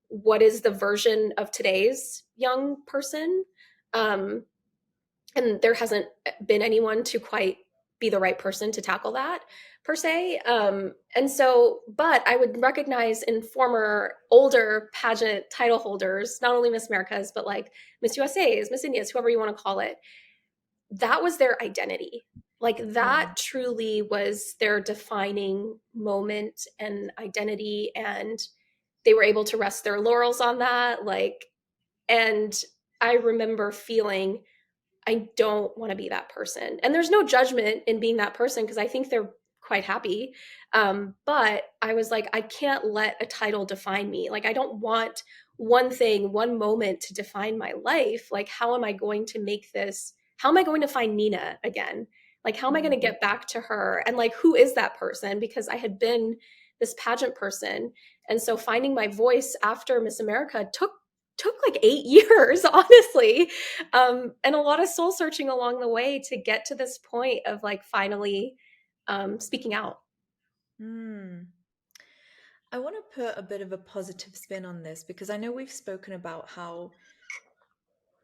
what is the version of today's young person. Um, and there hasn't been anyone to quite be the right person to tackle that per se. And so, but I would recognize in former older pageant title holders, not only Miss Americas, but like Miss USA's, Miss India's, whoever you want to call it, that was their identity. Like Yeah. that truly was their defining moment and identity. And they were able to rest their laurels on that. Like, and I remember feeling I don't want to be that person. And there's no judgment in being that person because I think they're quite happy. But I was like, I can't let a title define me. Like, I don't want one thing, one moment to define my life. Like, how am I going to make this? How am I going to find Nina again? Like, how am I going to Mm. get back to her? And like, who is that person? Because I had been this pageant person. And so finding my voice after Miss America took like 8 years, honestly, and a lot of soul searching along the way to get to this point of like finally speaking out. Mm. I want to put a bit of a positive spin on this because I know we've spoken about how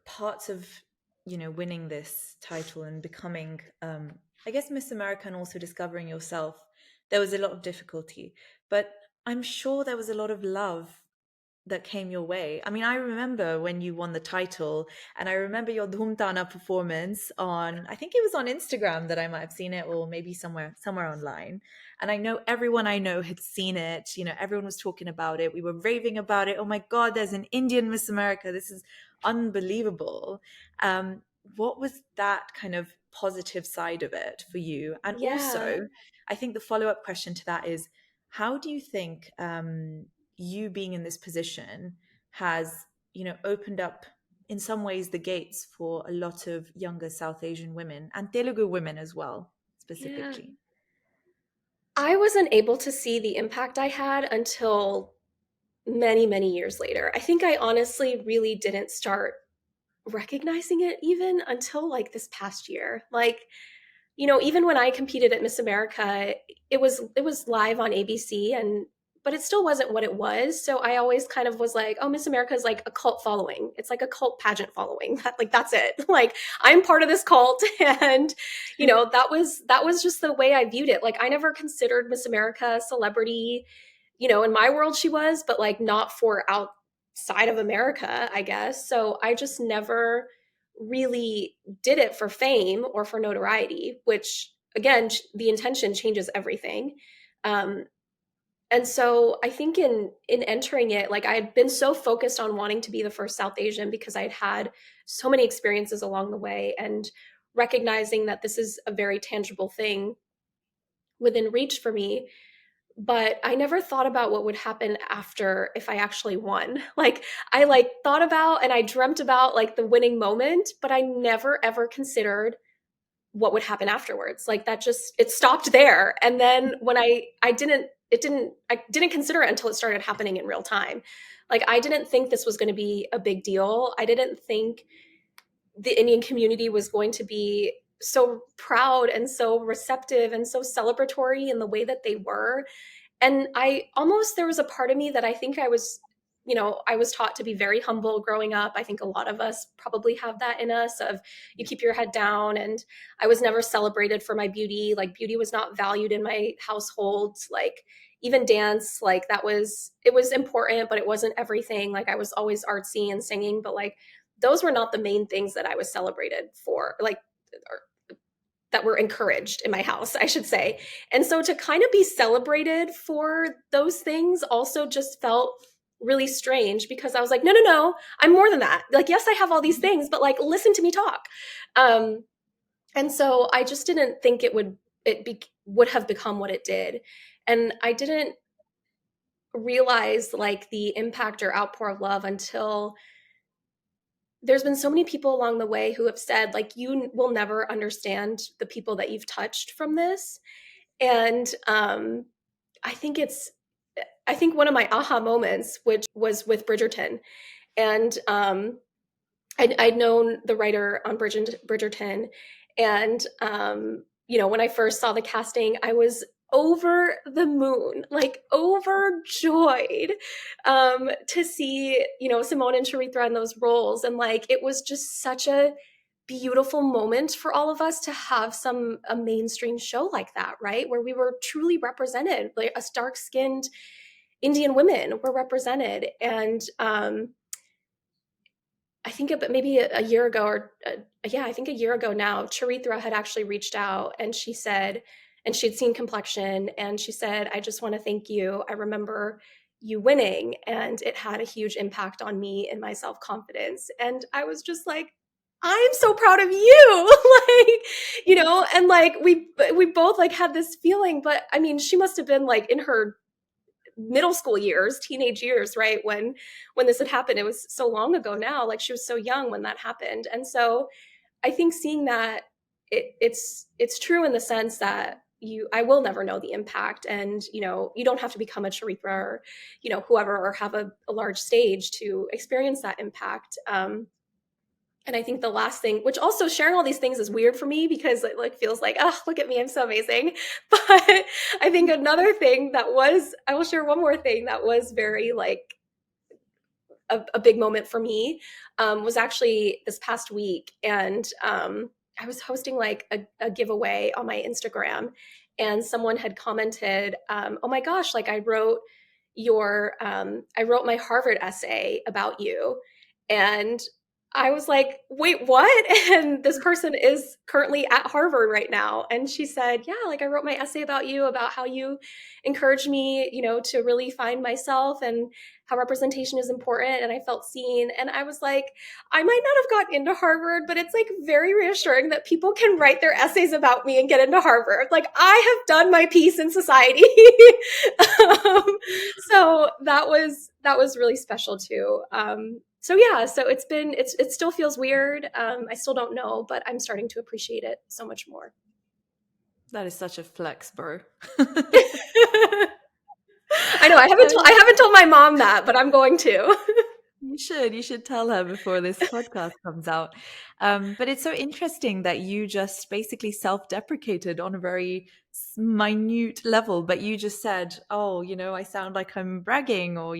parts of, winning this title and becoming, I guess, Miss America and also discovering yourself, there was a lot of difficulty. But I'm sure there was a lot of love that came your way. I mean, I remember when you won the title, and I remember your Dhumtana performance on, I think it was on Instagram that I might have seen it, or maybe somewhere online. And I know everyone I know had seen it. Everyone was talking about it. We were raving about it. Oh my God, there's an Indian Miss America. This is unbelievable. Um, what was that kind of positive side of it for you? And Yeah, also, I think the follow-up question to that is, how do you think you being in this position has opened up in some ways the gates for a lot of younger South Asian women and Telugu women as well, yeah. specifically? I wasn't able to see the impact I had until many, many years later. I think I honestly really didn't start recognizing it even until like this past year. Like, even when I competed at Miss America, it was live on ABC, and but it still wasn't what it was. So I always kind of was like, oh, Miss America is like a cult following. It's like a cult pageant following. That's it. Like I'm part of this cult, and that was just the way I viewed it. Like I never considered Miss America a celebrity. In my world she was, but like not for outside of America, I guess. So I just never really did it for fame or for notoriety, which again, the intention changes everything. Um, and so I think in entering it, like I had been so focused on wanting to be the first South Asian because I had so many experiences along the way, and recognizing that this is a very tangible thing within reach for me. But I never thought about what would happen after if I actually won. Like I like thought about and I dreamt about like the winning moment, but I never ever considered what would happen afterwards. Like that just it stopped there. And then when I didn't consider it until it started happening in real time. Like I didn't think this was going to be a big deal. I didn't think the Indian community was going to be so proud and so receptive and so celebratory in the way that they were. And there was a part of me that I think I was taught to be very humble growing up. I think a lot of us probably have that in us of you keep your head down. And I was never celebrated for my beauty. Like beauty was not valued in my household. Like even dance, like it was important, but it wasn't everything. Like I was always artsy and singing, but like those were not the main things that I was celebrated for. Like, or that were encouraged in my house, I should say. And so to kind of be celebrated for those things also just felt really strange because I was like, no, no, no, I'm more than that. Like, yes, I have all these things, but like, listen to me talk. Um, and so I just didn't think would have become what it did. And I didn't realize like the impact or outpour of love until there's been so many people along the way who have said like you will never understand the people that you've touched from this. And I think it's I think one of my aha moments, which was with Bridgerton, and I'd known the writer on Bridgerton, and when I first saw the casting, I was over the moon, like overjoyed, to see Simone and Charitra in those roles, and like it was just such a beautiful moment for all of us to have a mainstream show like that, right, where we were truly represented, like us dark skinned Indian women were represented, and I think maybe a year ago, or yeah, I think a year ago now, Charitra had actually reached out, and she said, and she'd seen Complexion, and she said, I just want to thank you. I remember you winning, and it had a huge impact on me and my self-confidence. And I was just like, I'm so proud of you. Like, and like we both like had this feeling, but I mean, she must have been like in her middle school years, teenage years, right? When this had happened, it was so long ago now. Like she was so young when that happened, and so I think seeing that it's true in the sense that I will never know the impact, and you don't have to become a Charitra or whoever, or have a large stage to experience that impact. And I think the last thing, which also sharing all these things is weird for me because it like feels like, oh, look at me, I'm so amazing. But I think another thing I will share one more thing that was very like a big moment for me, was actually this past week. And I was hosting like a giveaway on my Instagram, and someone had commented, oh my gosh, like I wrote my Harvard essay about you. And I was like, wait, what? And this person is currently at Harvard right now. And she said, yeah, like I wrote my essay about you, about how you encouraged me, to really find myself, and how representation is important, and I felt seen. And I was like, I might not have gotten into Harvard, but it's like very reassuring that people can write their essays about me and get into Harvard. Like I have done my piece in society. So that was really special too. So yeah, so it still feels weird. I still don't know, but I'm starting to appreciate it so much more. That is such a flex, bro. I know I haven't told my mom that, but I'm going to. You should tell her before this podcast comes out. But it's so interesting that you just basically self-deprecated on a very minute level. But you just said, "Oh, I sound like I'm bragging," or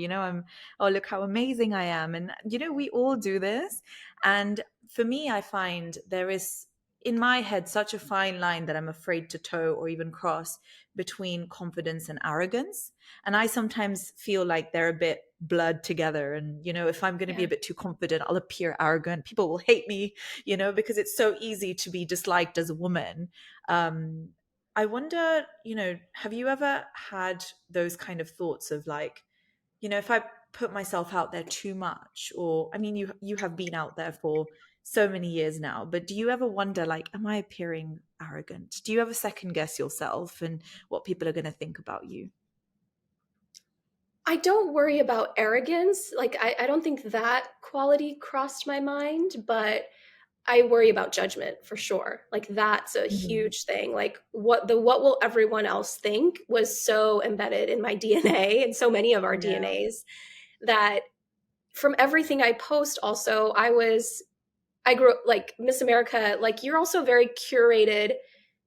"Oh, look how amazing I am." And we all do this. And for me, I find there is in my head such a fine line that I'm afraid to toe or even cross between confidence and arrogance. And I sometimes feel like they're a bit blurred together. And, if I'm going to be a bit too confident, I'll appear arrogant. People will hate me, because it's so easy to be disliked as a woman. I wonder, have you ever had those kind of thoughts of like, if I put myself out there too much, or, I mean, you have been out there for so many years now, but do you ever wonder, like, am I appearing arrogant? Do you ever second guess yourself and what people are going to think about you? I don't worry about arrogance. Like I don't think that quality crossed my mind, but I worry about judgment for sure. Like that's a Mhm. huge thing. Like what will everyone else think was so embedded in my DNA and so many of our Yeah. DNAs, that from everything I post also, I grew up like Miss America, like you're also very curated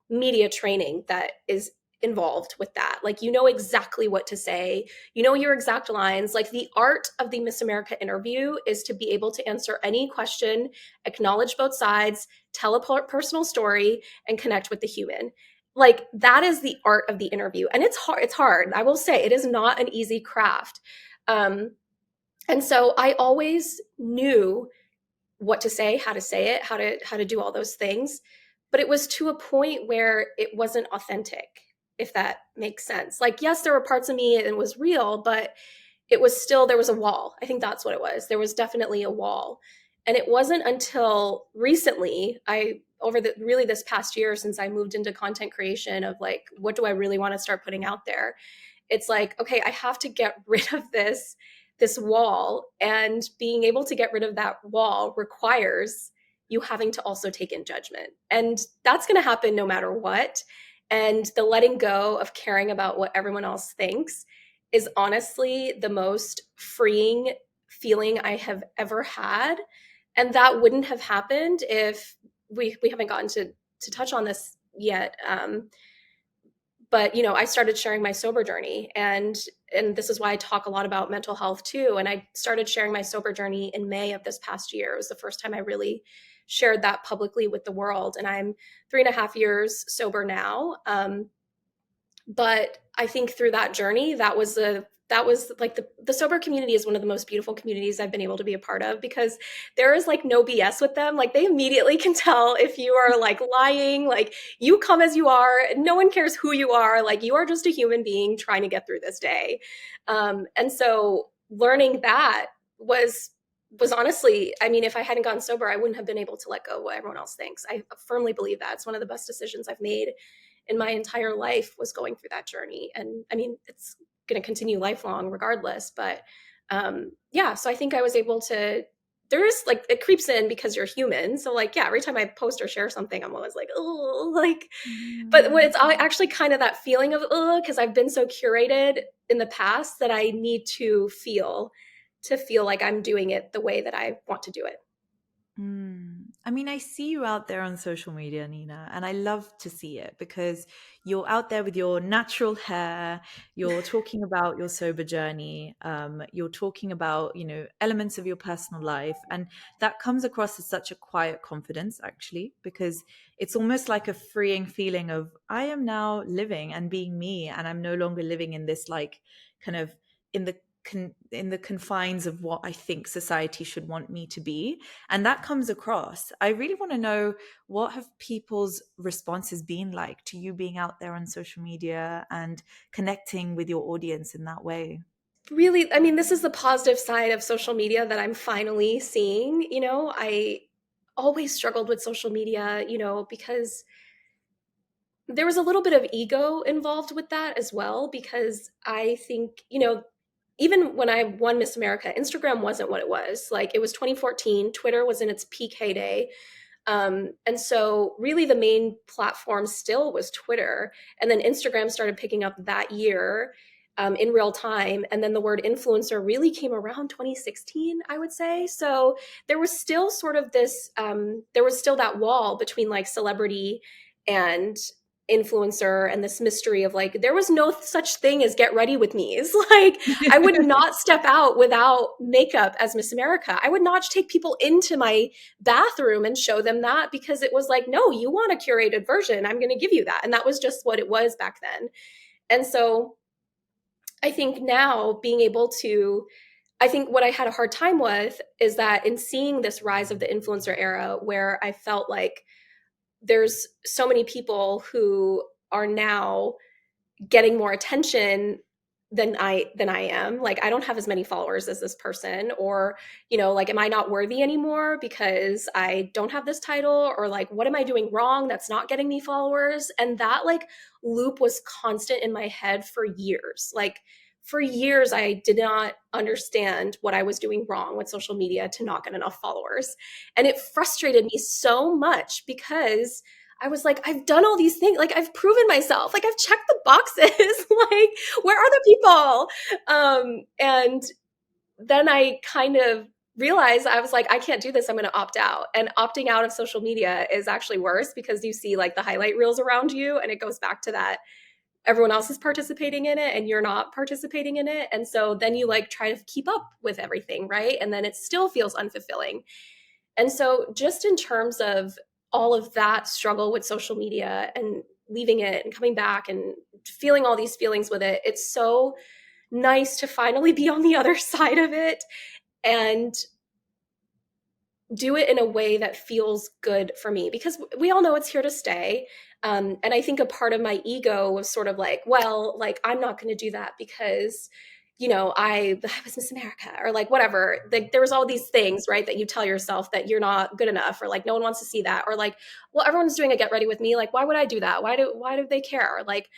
media training that is involved with that. Like, exactly what to say, your exact lines. Like, the art of the Miss America interview is to be able to answer any question, acknowledge both sides, tell a personal story, and connect with the human. Like, that is the art of the interview. And it's hard. It's hard. I will say it is not an easy craft. And so I always knew what to say it, how to do all those things. But it was to a point where it wasn't authentic, if that makes sense. Like, yes, there were parts of me and it was real, but it was still, there was a wall. I think that's what it was. There was definitely a wall. And it wasn't until recently, over the really this past year, since I moved into content creation, of like, what do I really want to start putting out there? It's like, okay, I have to get rid of this wall, and being able to get rid of that wall requires you having to also take in judgment, and that's going to happen no matter what. And the letting go of caring about what everyone else thinks is honestly the most freeing feeling I have ever had. And that wouldn't have happened if we haven't gotten to touch on this yet. But I started sharing my sober journey, and this is why I talk a lot about mental health too. And I started sharing my sober journey in May of this past year. It was the first time I really shared that publicly with the world. And I'm 3.5 years sober now. But I think through that journey, that was like the sober community is one of the most beautiful communities I've been able to be a part of, because there is like no BS with them. Like they immediately can tell if you are like lying, like you come as you are. No one cares who you are. Like you are just a human being trying to get through this day. And so learning that was honestly, I mean, if I hadn't gotten sober, I wouldn't have been able to let go of what everyone else thinks. I firmly believe that it's one of the best decisions I've made in my entire life, was going through that journey. And I mean, it's going to continue lifelong regardless. But yeah, so I think I was able to, there's like, it creeps in because you're human. So like, yeah, every time I post or share something, I'm always like, oh, like, but when it's actually kind of that feeling of, oh, because I've been so curated in the past that I need to feel like I'm doing it the way that I want to do it. I mean, I see you out there on social media, Nina, and I love to see it because you're out there with your natural hair. You're talking about your sober journey. You're talking about, elements of your personal life. And that comes across as such a quiet confidence, actually, because it's almost like a freeing feeling of, I am now living and being me, and I'm no longer living in this, like, kind of in the in the confines of what I think society should want me to be. And that comes across. I really want to know, what have people's responses been like to you being out there on social media and connecting with your audience in that way? Really, I mean, this is the positive side of social media that I'm finally seeing. I always struggled with social media, because there was a little bit of ego involved with that as well, because I think, even when I won Miss America, Instagram wasn't what it was. Like it was 2014, Twitter was in its peak heyday. And so really the main platform still was Twitter. And then Instagram started picking up that year, in real time. And then the word influencer really came around 2016, I would say. So there was still sort of this, there was still that wall between like celebrity and influencer, and this mystery of like, there was no such thing as get ready with me's. Like I would not step out without makeup as Miss America. I would not take people into my bathroom and show them that, because it was like, no, you want a curated version, I'm going to give you that. And that was just what it was back then. And so I think now being able to, I think what I had a hard time with is that in seeing this rise of the influencer era, where I felt like there's so many people who are now getting more attention than I am. Like I don't have as many followers as this person, or like, am I not worthy anymore because I don't have this title, or like what am I doing wrong that's not getting me followers? And that like loop was constant in my head for years. Like for years I did not understand what I was doing wrong with social media to not get enough followers. And it frustrated me so much, because I was like, I've done all these things. Like, I've proven myself. Like, I've checked the boxes. Like, where are the people? And then I kind of realized, I was like, I can't do this. I'm going to opt out. And opting out of social media is actually worse, because you see like the highlight reels around you, and it goes back to that everyone else is participating in it and you're not participating in it. And so then you like try to keep up with everything, right? And then it still feels unfulfilling. And so, just in terms of all of that struggle with social media and leaving it and coming back and feeling all these feelings with it, it's so nice to finally be on the other side of it and do it in a way that feels good for me, because we all know it's here to stay. And I think a part of my ego was sort of like, well, like, I'm not going to do that because, I was Miss America, or like whatever. Like there was all these things, right, that you tell yourself that you're not good enough, or like no one wants to see that, or like, well, everyone's doing a get ready with me. Like, why would I do that? Why do they care? Like,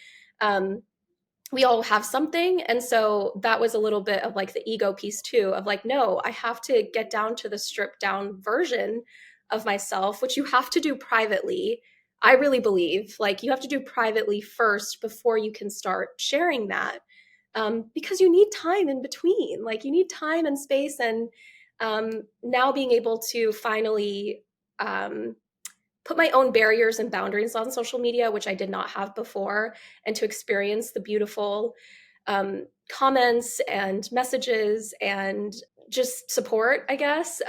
we all have something. And so that was a little bit of like the ego piece too, of like, no, I have to get down to the stripped down version of myself, which you have to do privately. I really believe like you have to do privately first before you can start sharing that, because you need time in between. Like you need time and space, and now being able to finally put my own barriers and boundaries on social media, which I did not have before, and to experience the beautiful comments and messages and just support, I guess,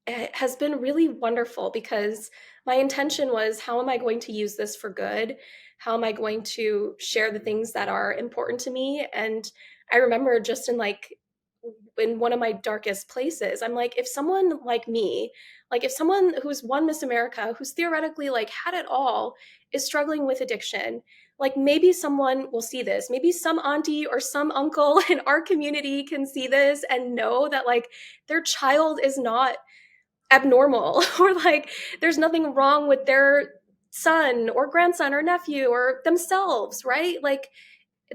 it has been really wonderful, because my intention was, how am I going to use this for good? How am I going to share the things that are important to me? And I remember just in one of my darkest places, I'm like, if someone like me, like if someone who's won Miss America, who's theoretically like had it all, is struggling with addiction, like maybe someone will see this. Maybe some auntie or some uncle in our community can see this and know that like their child is not abnormal, or like there's nothing wrong with their son or grandson or nephew or themselves, right? Like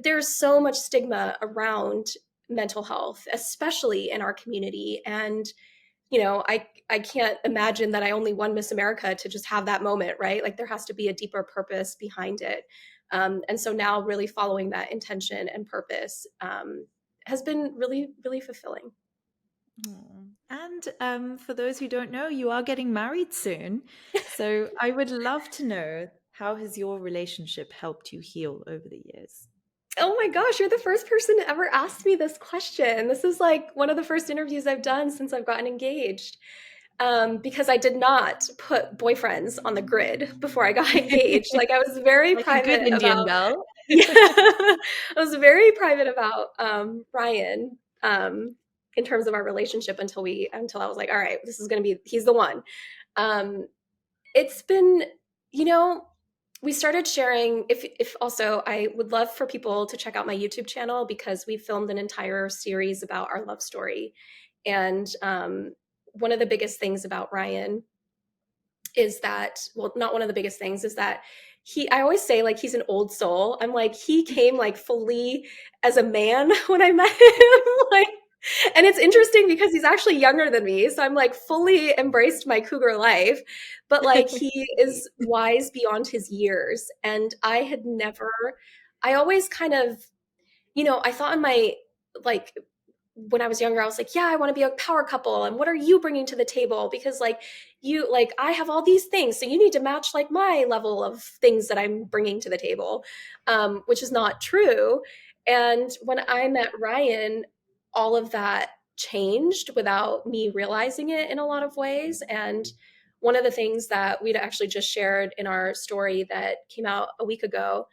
there's so much stigma around mental health, especially in our community. And, I can't imagine that I only won Miss America to just have that moment, right? Like there has to be a deeper purpose behind it. And so now really following that intention and purpose has been really, really fulfilling. And for those who don't know, you are getting married soon. So I would love to know, how has your relationship helped you heal over the years? Oh my gosh, you're the first person to ever ask me this question. This is like one of the first interviews I've done since I've gotten engaged. Because I did not put boyfriends on the grid before I got engaged. Like I was very Like a good private Indian about, belle. yeah, I was very private about Ryan, in terms of our relationship until I was like, all right, this is gonna be, he's the one. Um, it's been, you know, we started sharing, if also, I would love for people to check out my YouTube channel, because we filmed an entire series about our love story. And one of the biggest things about Ryan is that, well, not one of the biggest things, is that I always say like he's an old soul. I'm like, he came like fully as a man when I met him. Like, and it's interesting because he's actually younger than me. So I'm like fully embraced my cougar life, but like he is wise beyond his years. And I always kind of, I thought in my, like, when I was younger, I was like, yeah, I want to be a power couple. And what are you bringing to the table? Because I have all these things. So you need to match like my level of things that I'm bringing to the table, which is not true. And when I met Ryan, all of that changed without me realizing it in a lot of ways. And one of the things that we'd actually just shared in our story that came out a week ago,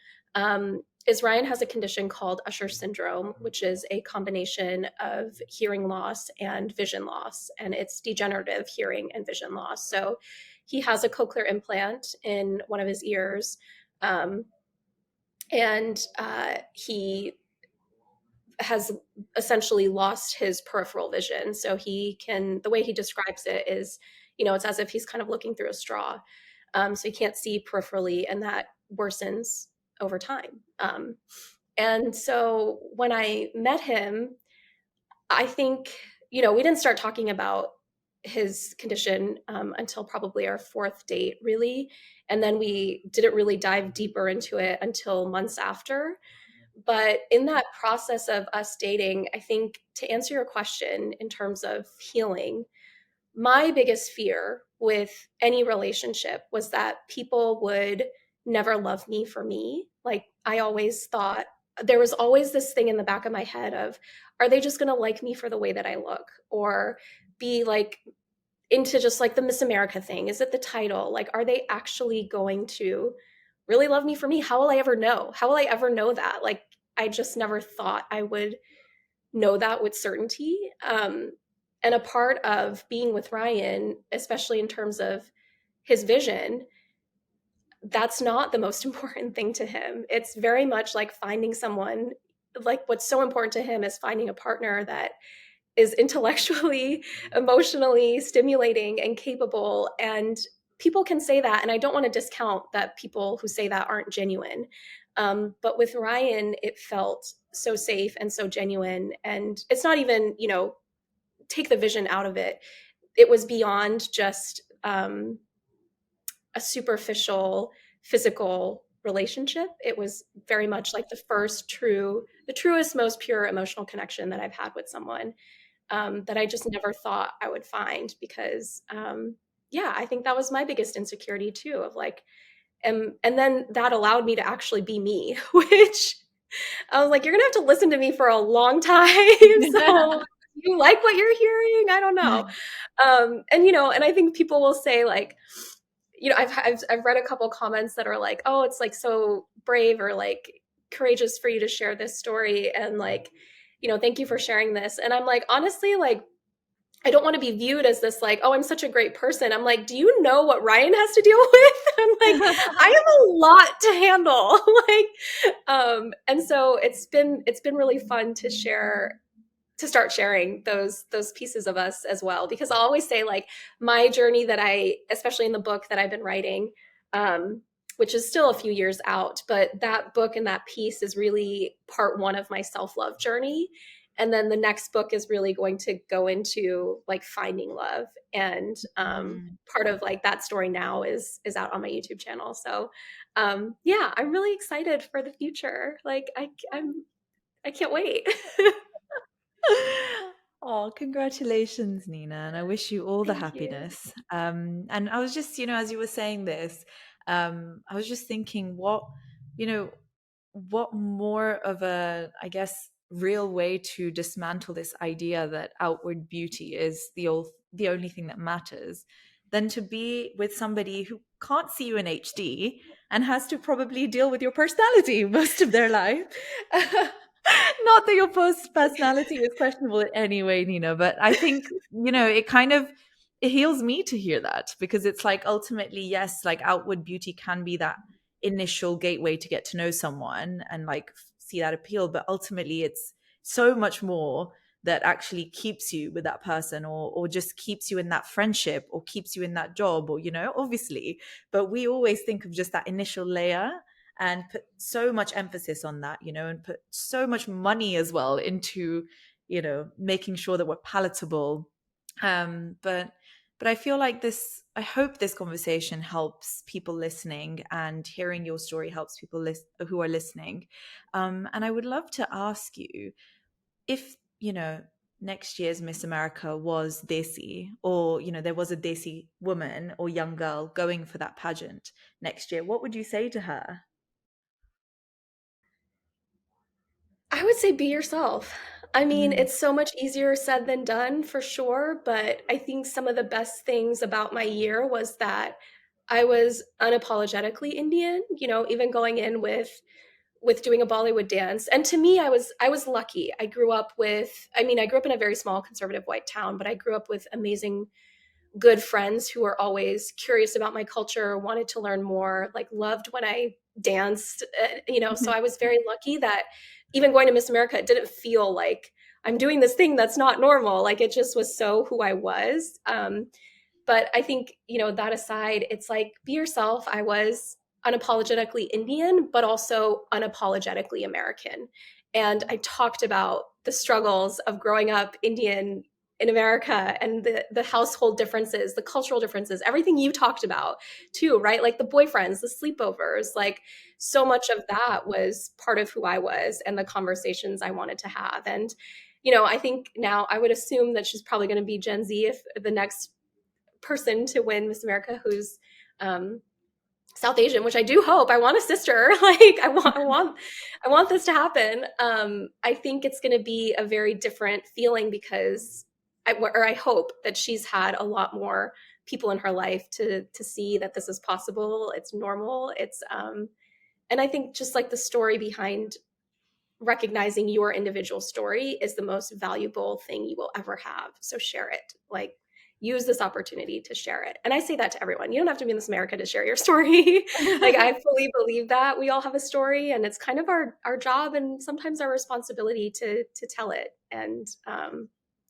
is Ryan has a condition called Usher syndrome, which is a combination of hearing loss and vision loss, and it's degenerative hearing and vision loss. So he has a cochlear implant in one of his ears, and he has essentially lost his peripheral vision. So the way he describes it is, it's as if he's kind of looking through a straw. So he can't see peripherally, and that worsens over time. And so when I met him, I think, we didn't start talking about his condition until probably our fourth date, really. And then we didn't really dive deeper into it until months after. But in that process of us dating, I think, to answer your question in terms of healing, my biggest fear with any relationship was that people would never love me for me. Like I always thought, there was always this thing in the back of my head of, are they just going to like me for the way that I look, or be like into just like the Miss America thing? Is it the title? Like, are they actually going to really love me for me? How will I ever know? How will I ever know that? Like, I just never thought I would know that with certainty. And a part of being with Ryan, especially in terms of his vision, that's not the most important thing to him. It's very much like finding someone, like what's so important to him is finding a partner that is intellectually, emotionally stimulating and capable. And people can say that. And I don't want to discount that people who say that aren't genuine. But with Ryan, it felt so safe and so genuine. And it's not even, take the vision out of it. It was beyond just a superficial physical relationship. It was very much like the truest, most pure emotional connection that I've had with someone. that I just never thought I would find because, yeah, I think that was my biggest insecurity too of like, and then that allowed me to actually be me, which I was like, you're gonna have to listen to me for a long time. So you like what you're hearing? I don't know. And and I think people will say like, I've read a couple comments that are like, oh, it's like so brave or like courageous for you to share this story and like, thank you for sharing this. And I'm like, honestly, like I don't want to be viewed as this like, oh, I'm such a great person. I'm like, do you know what Ryan has to deal with? I'm like, I have a lot to handle. And so it's been really fun to start sharing those pieces of us as well, because I'll always say like my journey that especially in the book that I've been writing, which is still a few years out, but that book and that piece is really part one of my self-love journey. And then the next book is really going to go into like finding love. And part of like that story now is out on my YouTube channel. So yeah, I'm really excited for the future. Like I can't wait. Oh, congratulations, Nina. And I wish you all the Thank you. happiness. And I was just, as you were saying this, I was just thinking you know, what more of a, I guess, real way to dismantle this idea that outward beauty is the only thing that matters than to be with somebody who can't see you in HD and has to probably deal with your personality most of their life. Not that your personality is questionable in any way, Nina, but I think, it heals me to hear that, because it's like ultimately, yes, like outward beauty can be that initial gateway to get to know someone and like see that appeal, but ultimately it's so much more that actually keeps you with that person, or just keeps you in that friendship, or keeps you in that job, or obviously, but we always think of just that initial layer and put so much emphasis on that, and put so much money as well into, making sure that we're palatable. But I feel like I hope this conversation helps people listening, and hearing your story helps people who are listening. And I would love to ask you if, next year's Miss America was Desi, or, there was a Desi woman or young girl going for that pageant next year, what would you say to her? I would say be yourself. I mean, Mm. it's so much easier said than done for sure, but I think some of the best things about my year was that I was unapologetically Indian, even going in with doing a Bollywood dance. And to me, I was lucky. I grew up in a very small conservative white town, but I grew up with amazing good friends who were always curious about my culture, wanted to learn more, like loved when I danced, so I was very lucky that even going to Miss America, it didn't feel like I'm doing this thing that's not normal. Like it just was so who I was. But I think, that aside, it's like be yourself. I was unapologetically Indian, but also unapologetically American. And I talked about the struggles of growing up Indian in America and the household differences, the cultural differences, everything you talked about too, right? Like the boyfriends, the sleepovers, like so much of that was part of who I was and the conversations I wanted to have. And, I think now I would assume that she's probably going to be Gen Z if the next person to win Miss America who's um, South Asian, which I do hope. I want a sister. Like I want this to happen. I think it's going to be a very different feeling because I hope that she's had a lot more people in her life to see that this is possible. It's normal. And I think just like the story behind recognizing your individual story is the most valuable thing you will ever have. So share it. Like use this opportunity to share it. And I say that to everyone. You don't have to be in this America to share your story. Like I fully believe that we all have a story and it's kind of our job and sometimes our responsibility to tell it. And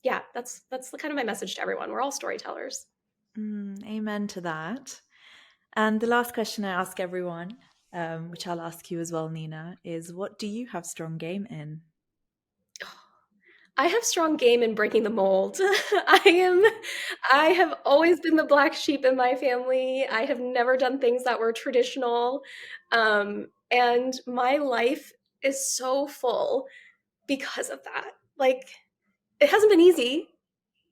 yeah, that's the kind of my message to everyone. We're all storytellers. Amen to that. And the last question I ask everyone, which I'll ask you as well, Nina, is what do you have strong game in? I have strong game in breaking the mold. I have always been the black sheep in my family. I have never done things that were traditional. And my life is so full because of that. Like it hasn't been easy.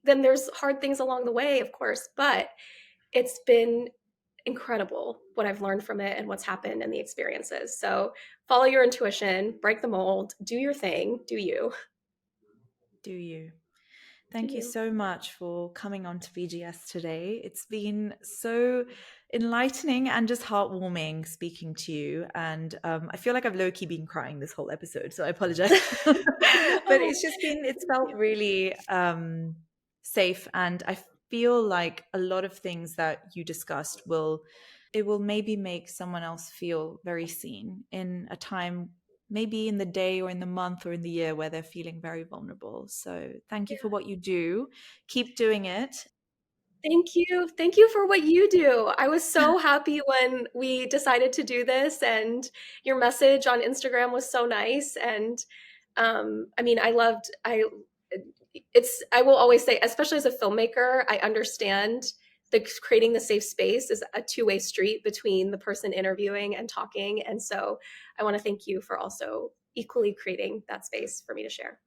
Then there's hard things along the way, of course, but it's been incredible what I've learned from it and what's happened and the experiences. So follow your intuition, break the mold, do your thing, do you. Do you? Do Thank you you. so much for coming on to BGS today. It's been so enlightening and just heartwarming speaking to you. And I feel like I've low-key been crying this whole episode, so I apologize. But it's felt really safe. And I feel like a lot of things that you discussed will maybe make someone else feel very seen in a time, maybe in the day or in the month or in the year, where they're feeling very vulnerable. So thank you for what you do. Keep doing it. Thank you. Thank you for what you do. I was so happy when we decided to do this, and your message on Instagram was so nice. And I mean, I will always say, especially as a filmmaker, I understand that creating the safe space is a two-way street between the person interviewing and talking. And so I want to thank you for also equally creating that space for me to share.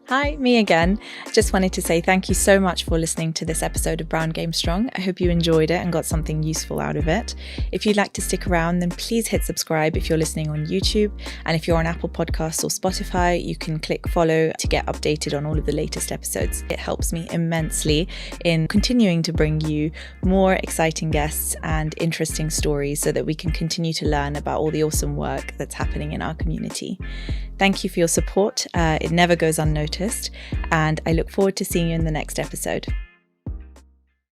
Hi, me again. Just wanted to say thank you so much for listening to this episode of Brown Game Strong. I hope you enjoyed it and got something useful out of it. If you'd like to stick around, then please hit subscribe if you're listening on YouTube. And if you're on Apple Podcasts or Spotify, you can click follow to get updated on all of the latest episodes. It helps me immensely in continuing to bring you more exciting guests and interesting stories so that we can continue to learn about all the awesome work that's happening in our community. Thank you for your support. It never goes unnoticed, and I look forward to seeing you in the next episode.